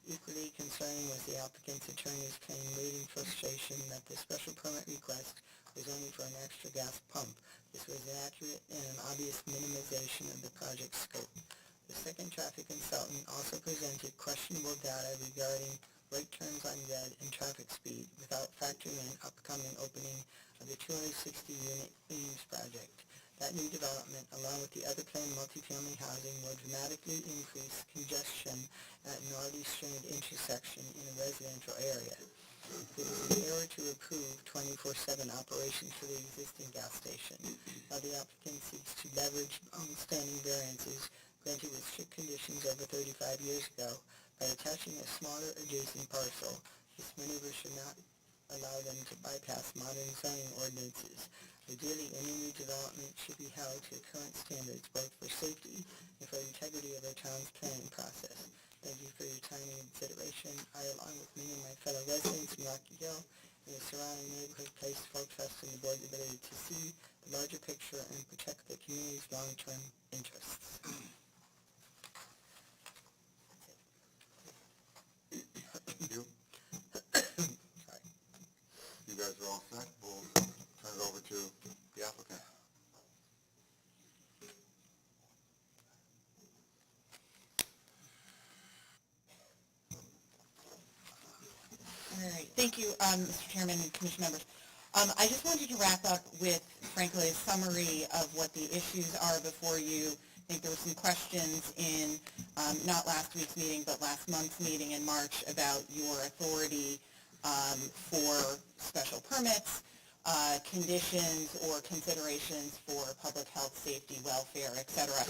Equally concerning was the applicant's attorney's plain waiting frustration that the special permit request was only for an extra gas pump. This was inaccurate and an obvious minimization of the project scope. The second traffic consultant also presented questionable data regarding right turns on red and traffic speed without factoring in upcoming opening of the 260-unit Ames project. That new development, along with the other planned multifamily housing, will dramatically increase congestion at an already strained intersection in a residential area. It is an error to approve 24/7 operations for the existing gas station, while the applicant seeks to leverage long-standing variances granted with strict conditions over 35 years ago by attaching a smaller adjacent parcel. This maneuver should not allow them to bypass modern zoning ordinances. Ideally, any new development should be held to current standards both for safety and for the integrity of our town's planning process. Thank you for your time and consideration. I, along with many of my fellow residents in Rocky Hill and the surrounding neighborhood, place full trust in the board's ability to see the larger picture and protect the community's long-term interests. Thank you. Sorry. You guys are all set. We'll turn it over to the applicant. All right, thank you, Mr. Chairman and Commission members. I just wanted to wrap up with, frankly, a summary of what the issues are before you. I think there were some questions in not last week's meeting, but last month's meeting in March about your authority for special permits. conditions or considerations for public health, safety, welfare, et cetera.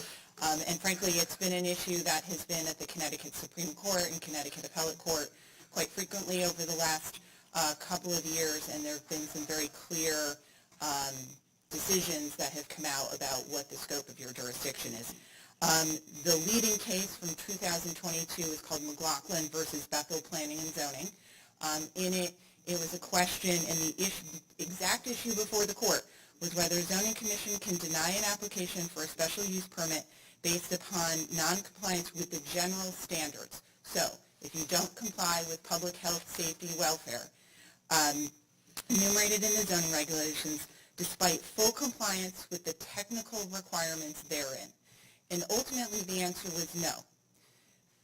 And frankly, it's been an issue that has been at the Connecticut Supreme Court and Connecticut Appellate Court quite frequently over the last couple of years, and there have been some very clear decisions that have come out about what the scope of your jurisdiction is. The leading case from 2022 is called McLaughlin versus Bethel Planning and Zoning. In it, it was a question, and the exact issue before the court was whether a zoning commission can deny an application for a special use permit based upon noncompliance with the general standards. So, if you don't comply with public health, safety, welfare, enumerated in the zoning regulations, despite full compliance with the technical requirements therein. And ultimately, the answer was no.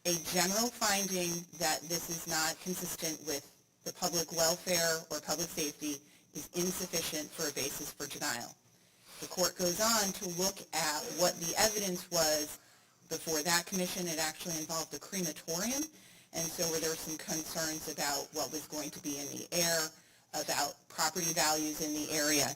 A general finding that this is not consistent with the public welfare or public safety is insufficient for a basis for denial. The court goes on to look at what the evidence was before that commission. It actually involved a crematorium, and so there were some concerns about what was going to be in the air, about property values in the area.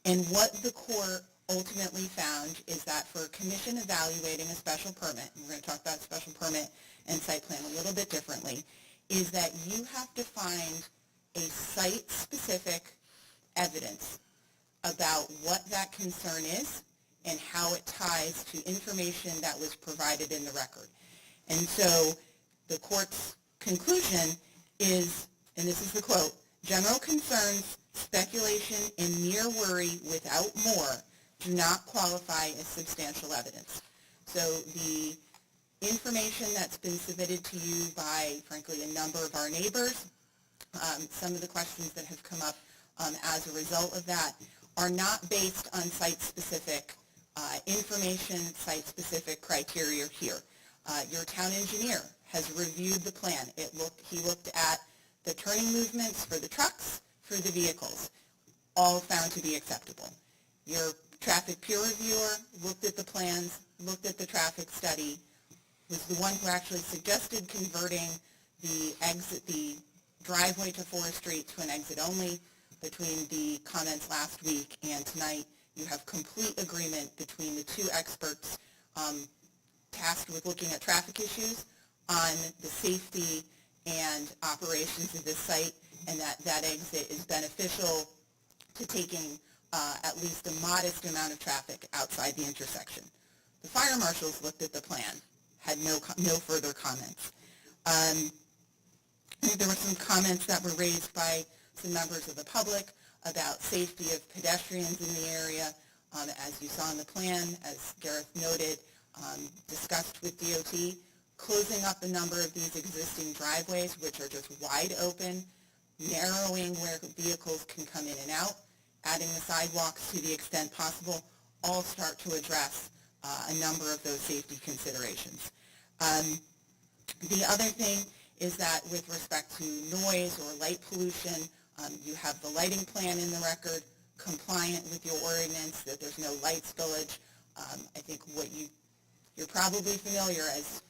And what the court ultimately found is that for a commission evaluating a special permit, and we're going to talk about special permit and site plan a little bit differently, is that you have to find a site-specific evidence about what that concern is and how it ties to information that was provided in the record. And so the court's conclusion is, and this is the quote, general concerns, speculation, and mere worry without more do not qualify as substantial evidence. So the information that's been submitted to you by, frankly, a number of our neighbors, some of the questions that have come up as a result of that are not based on site-specific information, site-specific criteria here. Your town engineer has reviewed the plan. He looked at the turning movements for the trucks, for the vehicles, all found to be acceptable. Your traffic peer reviewer looked at the plans, looked at the traffic study, was the one who actually suggested converting the driveway to Forest Street to an exit only. Between the comments last week and tonight, you have complete agreement between the two experts tasked with looking at traffic issues on the safety and operations of this site, and that exit is beneficial to taking at least a modest amount of traffic outside the intersection. The fire marshals looked at the plan, had no further comments. I think there were some comments that were raised by some members of the public about safety of pedestrians in the area. As you saw in the plan, as Gareth noted, discussed with DOT, closing up a number of these existing driveways, which are just wide open, narrowing where vehicles can come in and out, adding the sidewalks to the extent possible, all start to address a number of those safety considerations. The other thing is that with respect to noise or light pollution, you have the lighting plan in the record, compliant with your ordinance, that there's no light spillage. I think you're probably familiar as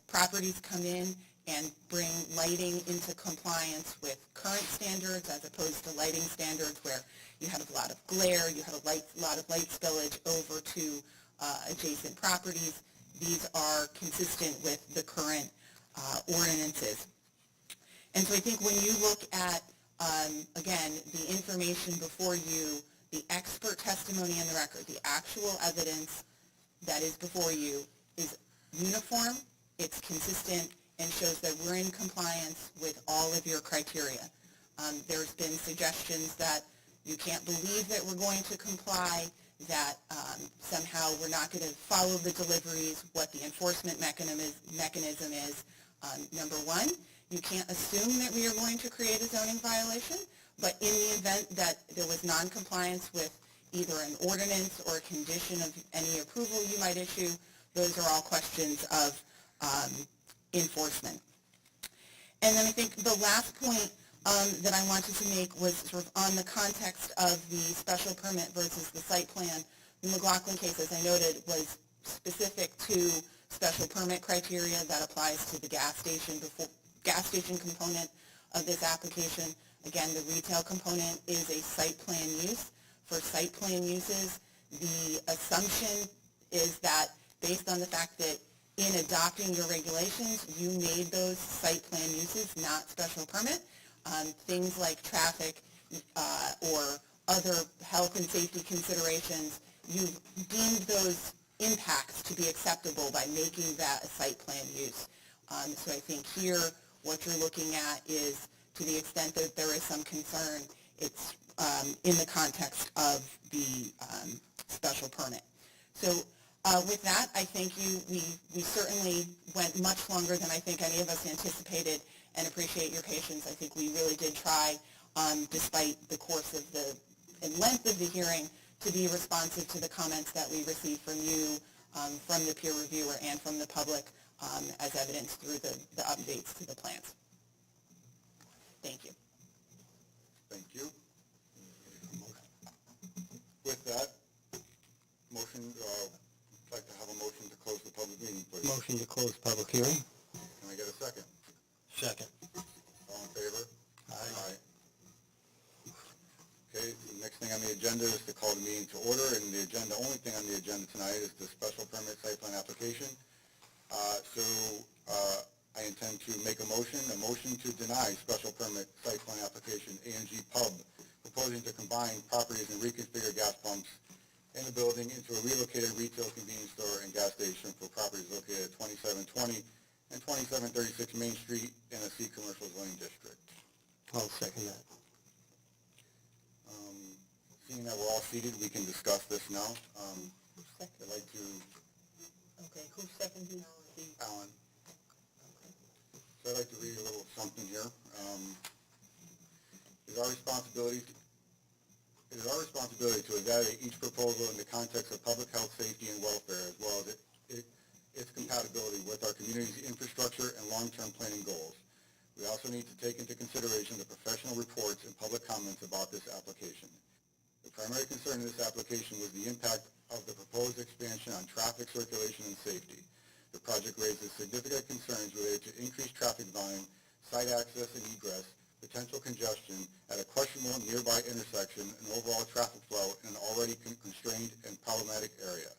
properties come in and bring lighting into compliance with current standards as opposed to lighting standards where you have a lot of glare, you have a lot of light spillage over to adjacent properties. These are consistent with the current ordinances. And so I think when you look at, again, the information before you, the expert testimony in the record, the actual evidence that is before you is uniform, it's consistent, and shows that we're in compliance with all of your criteria. There's been suggestions that you can't believe that we're going to comply, that somehow we're not going to follow the deliveries, what the enforcement mechanism is. Number one, you can't assume that we are going to create a zoning violation, but in the event that there was noncompliance with either an ordinance or a condition of any approval you might issue, those are all questions of enforcement. And then I think the last point that I wanted to make was sort of on the context of the special permit versus the site plan. The McLaughlin case, as I noted, was specific to special permit criteria that applies to the gas station component of this application. Again, the retail component is a site plan use. For site plan uses, the assumption is that based on the fact that in adopting your regulations, you made those site plan uses, not special permit, things like traffic or other health and safety considerations, you've deemed those impacts to be acceptable by making that a site plan use. So I think here, what you're looking at is, to the extent that there is some concern, it's in the context of the special permit. So with that, I thank you. We certainly went much longer than I think any of us anticipated, and appreciate your patience. I think we really did try, despite the course of and length of the hearing, to be responsive to the comments that we received from you, from the peer reviewer, and from the public, as evidenced through the updates to the plans. Thank you. Thank you. With that, motion, I'd like to have a motion to close the public meeting, please. Motion to close public hearing? Can I get a second? Second. All in favor? Aye. Okay, the next thing on the agenda is to call the meeting to order, and the only thing on the agenda tonight is the special permit site plan application. I intend to make a motion to deny special permit site plan application A&G Pub, proposing to combine properties and reconfigure gas pumps in the building into a relocated retail convenience store and gas station for properties located at 2720 and 2736 Main Street in a C commercial zoning district. I'll second that. Seeing that we're all seated, we can discuss this now. I'd like to, Okay, who seconded the? Alan, so I'd like to read a little something here. It is our responsibility to evaluate each proposal in the context of public health, safety, and welfare, as well as its compatibility with our community's infrastructure and long-term planning goals. We also need to take into consideration the professional reports and public comments about this application. The primary concern in this application was the impact of the proposed expansion on traffic circulation and safety. The project raises significant concerns related to increased traffic volume, site access and egress, potential congestion at a questionable nearby intersection, and overall traffic flow in an already constrained and problematic area.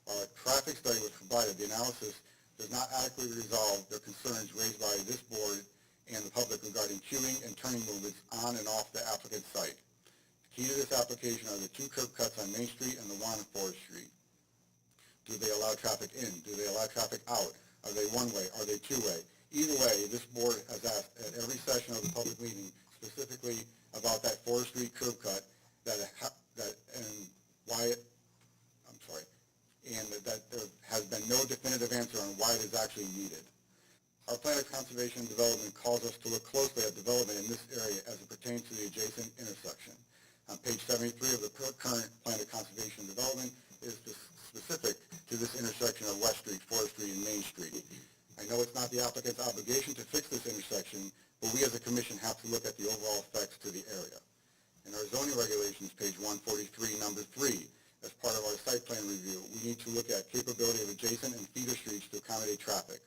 While a traffic study was provided, the analysis does not adequately resolve the concerns raised by this board and the public regarding queuing and turning movements on and off the applicant's site. The key to this application are the two curb cuts on Main Street and the one on Forest Street. Do they allow traffic in? Do they allow traffic out? Are they one-way? Are they two-way? Either way, this board has asked at every session of the public meeting specifically about that Forest Street curb cut and that there has been no definitive answer on why it is actually needed. Our plan of conservation and development calls us to look closely at development in this area as it pertains to the adjacent intersection. On page 73 of the current plan of conservation and development is specific to this intersection of West Street, Forest Street, and Main Street. I know it's not the applicant's obligation to fix this intersection, but we as a commission have to look at the overall effects to the area. In our zoning regulations, page 143, number 3, as part of our site plan review, we need to look at capability of adjacent and feeder streets to accommodate traffic.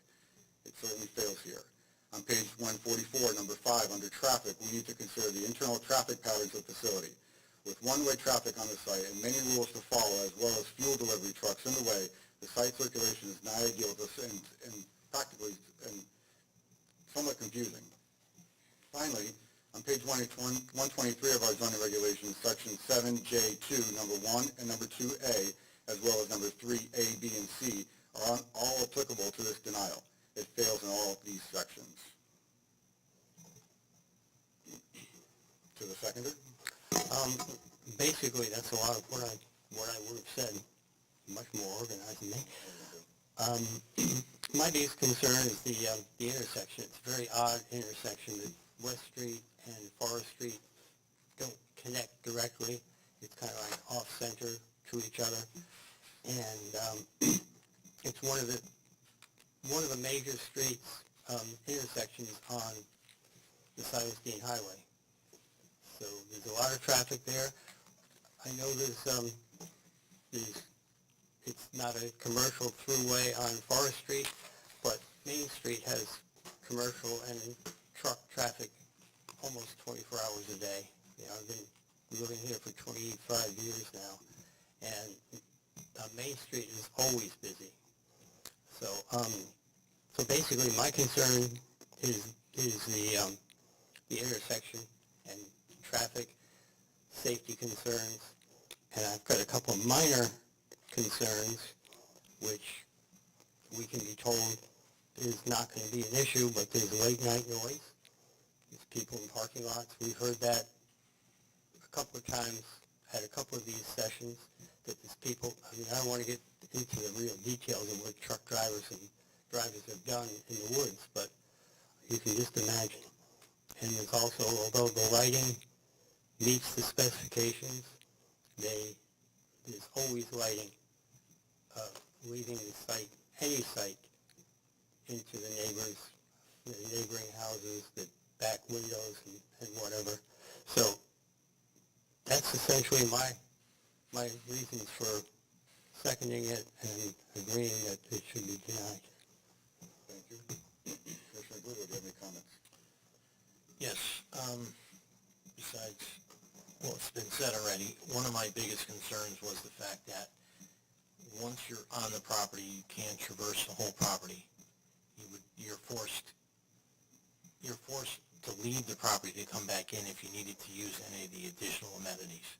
It certainly fails here. On page 144, number 5, under traffic, we need to consider the internal traffic patterns of the facility. With one-way traffic on the site and many rules to follow, as well as fuel delivery trucks in the way, the site circulation is not ideal and practically and somewhat confusing. Finally, on page 123 of our zoning regulations, section 7J2, number 1 and number 2A, as well as number 3A, B, and C, are all applicable to this denial. It fails in all of these sections. To the seconder? Basically, that's a lot of what I would have said, much more organized than me. My biggest concern is the intersection. It's a very odd intersection. The West Street and Forest Street don't connect directly. It's kind of like off-center to each other. And it's one of the major streets, intersections on the Silverstein Highway. So there's a lot of traffic there. I know it's not a commercial throughway on Forest Street, but Main Street has commercial and truck traffic almost 24 hours a day. You know, I've been living here for 25 years now, and Main Street is always busy. So, so basically, my concern is the intersection and traffic safety concerns, and I've got a couple of minor concerns, which we can be told is not going to be an issue, but there's late night noise. There's people in parking lots. We've heard that a couple of times, had a couple of these sessions, that there's people, I mean, I don't want to get into the real details of what truck drivers and drivers have done in the woods, but you can just imagine. And there's also, although the lighting meets the specifications, there's always lighting leaving the site, any site, into the neighboring houses, the back windows and whatever. So that's essentially my reasons for seconding it and agreeing that it should be denied. Thank you. Commissioner Goodwood, do you have any comments? Yes, besides what's been said already, one of my biggest concerns was the fact that once you're on the property, you can't traverse the whole property. You're forced to leave the property to come back in if you needed to use any of the additional amenities.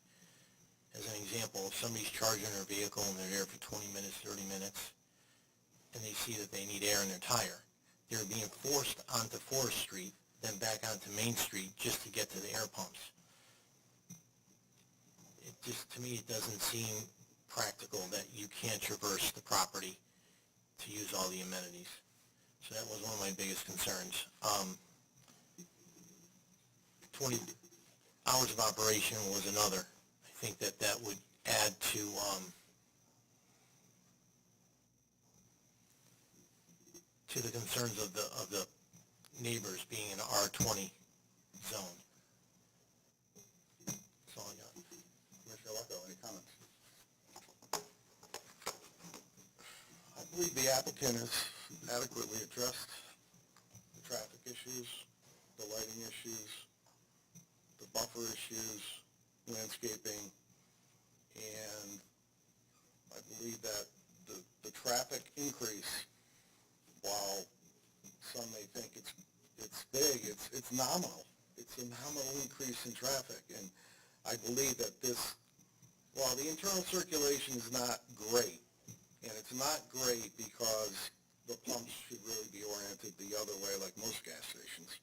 As an example, if somebody's charging their vehicle and they're there for 20 minutes, 30 minutes, and they see that they need air in their tire, they're being forced onto Forest Street, then back onto Main Street just to get to the air pumps. It just, to me, it doesn't seem practical that you can't traverse the property to use all the amenities. So that was one of my biggest concerns. 20 hours of operation was another. I think that would add to the concerns of the neighbors being in an R20 zone. That's all I got. Commissioner Lucko, any comments? I believe the applicant has adequately addressed the traffic issues, the lighting issues, the buffer issues, landscaping, and I believe that the traffic increase, while some may think it's big, it's nominal. It's a nominal increase in traffic, and I believe that this, while the internal circulation is not great, and it's not great because the pumps should really be oriented the other way like most gas stations,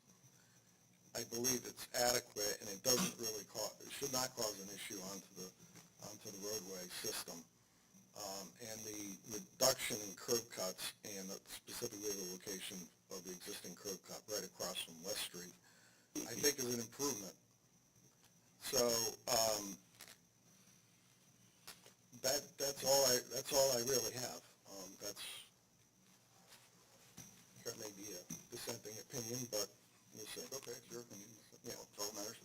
I believe it's adequate, and it doesn't really it should not cause an issue onto the roadway system. And the reduction in curb cuts, and specifically the location of the existing curb cut right across from West Street, I think is an improvement. So that's all I really have. That may be a dissenting opinion, but we'll see. Okay, it's your opinion. Yeah, that's all that matters.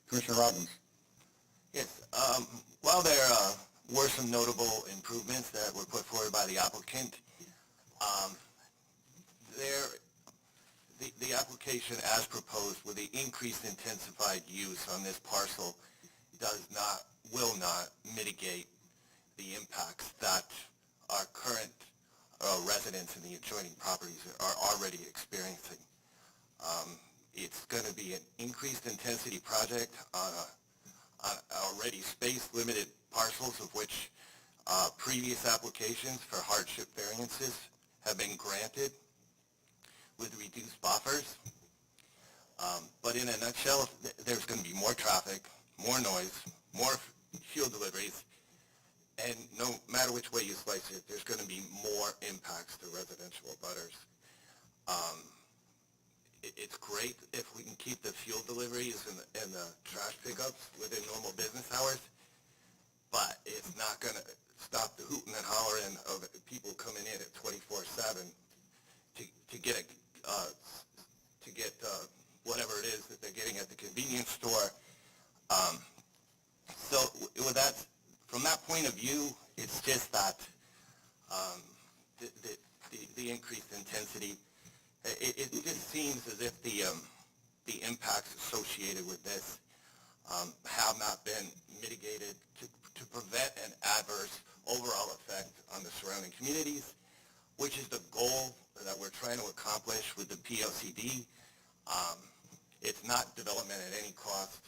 Commissioner Robbins. Yes, while there were some notable improvements that were put forward by the applicant, the application as proposed with the increased intensified use on this parcel will not mitigate the impacts that our current residents in the adjoining properties are already experiencing. It's going to be an increased intensity project on already space-limited parcels of which previous applications for hardship variances have been granted with reduced buffers. But in a nutshell, there's going to be more traffic, more noise, more fuel deliveries, and no matter which way you slice it, there's going to be more impacts to residential abutters. It's great if we can keep the fuel deliveries and the trash pickups within normal business hours, but it's not going to stop the hooting and hollering of people coming in at 24/7 to get whatever it is that they're getting at the convenience store. So with that, from that point of view, it's just that the increased intensity. It just seems as if the the impacts associated with this have not been mitigated to prevent an adverse overall effect on the surrounding communities, which is the goal that we're trying to accomplish with the PLCD. It's not development at any cost.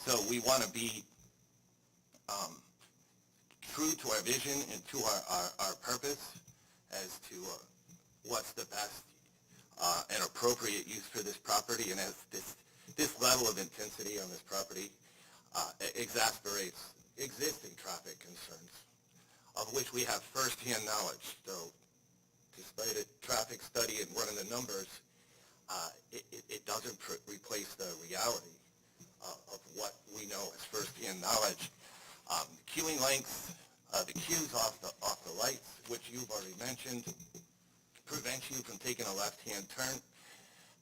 So we want to be true to our vision and to our purpose as to what's the best and appropriate use for this property, and as this level of intensity on this property exasperates existing traffic concerns, of which we have firsthand knowledge. So despite a traffic study and running the numbers, it doesn't replace the reality of what we know as firsthand knowledge. Queuing lengths, the queues off the lights, which you've already mentioned, prevent you from taking a left-hand turn.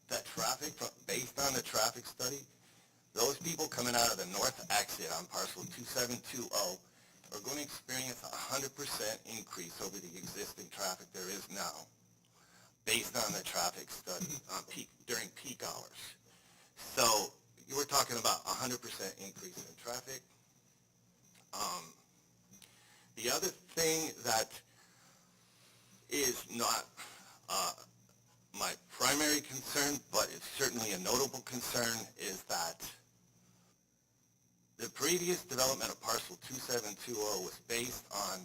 That traffic, based on the traffic study, those people coming out of the north exit on parcel 2720 are going to experience a 100% increase over the existing traffic there is now, based on the traffic study during peak hours. So you were talking about a 100% increase in traffic. The other thing that is not my primary concern, but it's certainly a notable concern, is that the previous development of parcel 2720 was based on,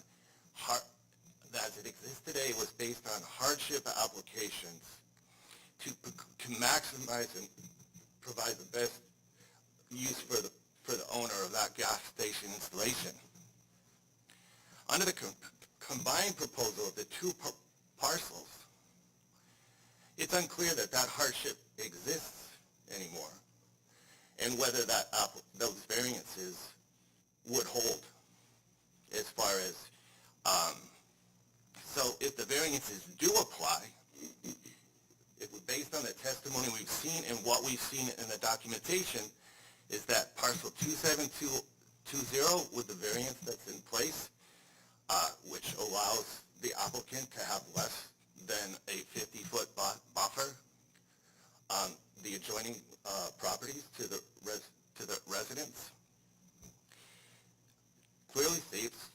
as it exists today, was based on hardship applications to maximize and provide the best use for the owner of that gas station installation. Under the combined proposal of the two parcels, it's unclear that hardship exists anymore, and whether those variances would hold as far as, so if the variances do apply, based on the testimony we've seen and what we've seen in the documentation, is that parcel 2720 with the variance that's in place, which allows the applicant to have less than a 50-foot buffer on the adjoining properties to the residents, clearly states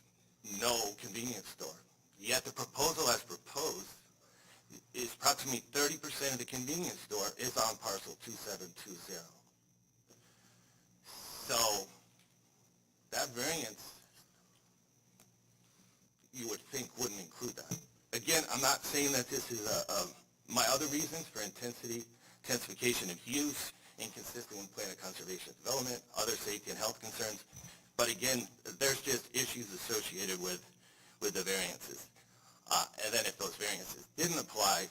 no convenience store. Yet the proposal as proposed is approximately 30% of the convenience store is on parcel 2720. So that variance, you would think, wouldn't include that. Again, I'm not saying that this is my other reasons for intensification of use, inconsistent with plan of conservation and development, other safety and health concerns. But again, there's just issues associated with the variances. And then if those variances didn't apply,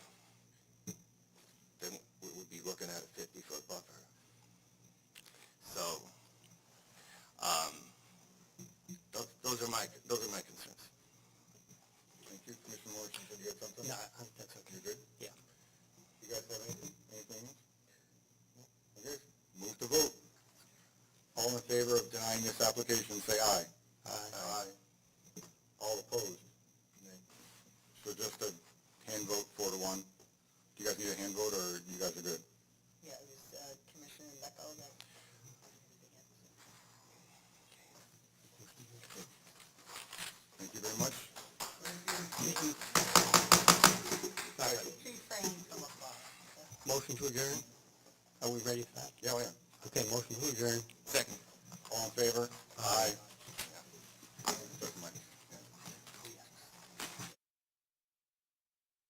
then we would be looking at a 50-foot buffer. So those are my concerns. Thank you. Commissioner Morrison, did you have something? No, that's okay. You good? Yeah. You guys have anything else? Okay, move to vote. All in favor of denying this application, say aye. Aye. All opposed? Nay. So just a hand vote, 4-1. Do you guys need a hand vote, or you guys are good? Yeah, it was Commissioner Lecco that. Thank you very much. Refrain from applause. Motion to adjourn? Are we ready for that? Yeah, we are. Okay, motion to adjourn. Second. All in favor? Aye.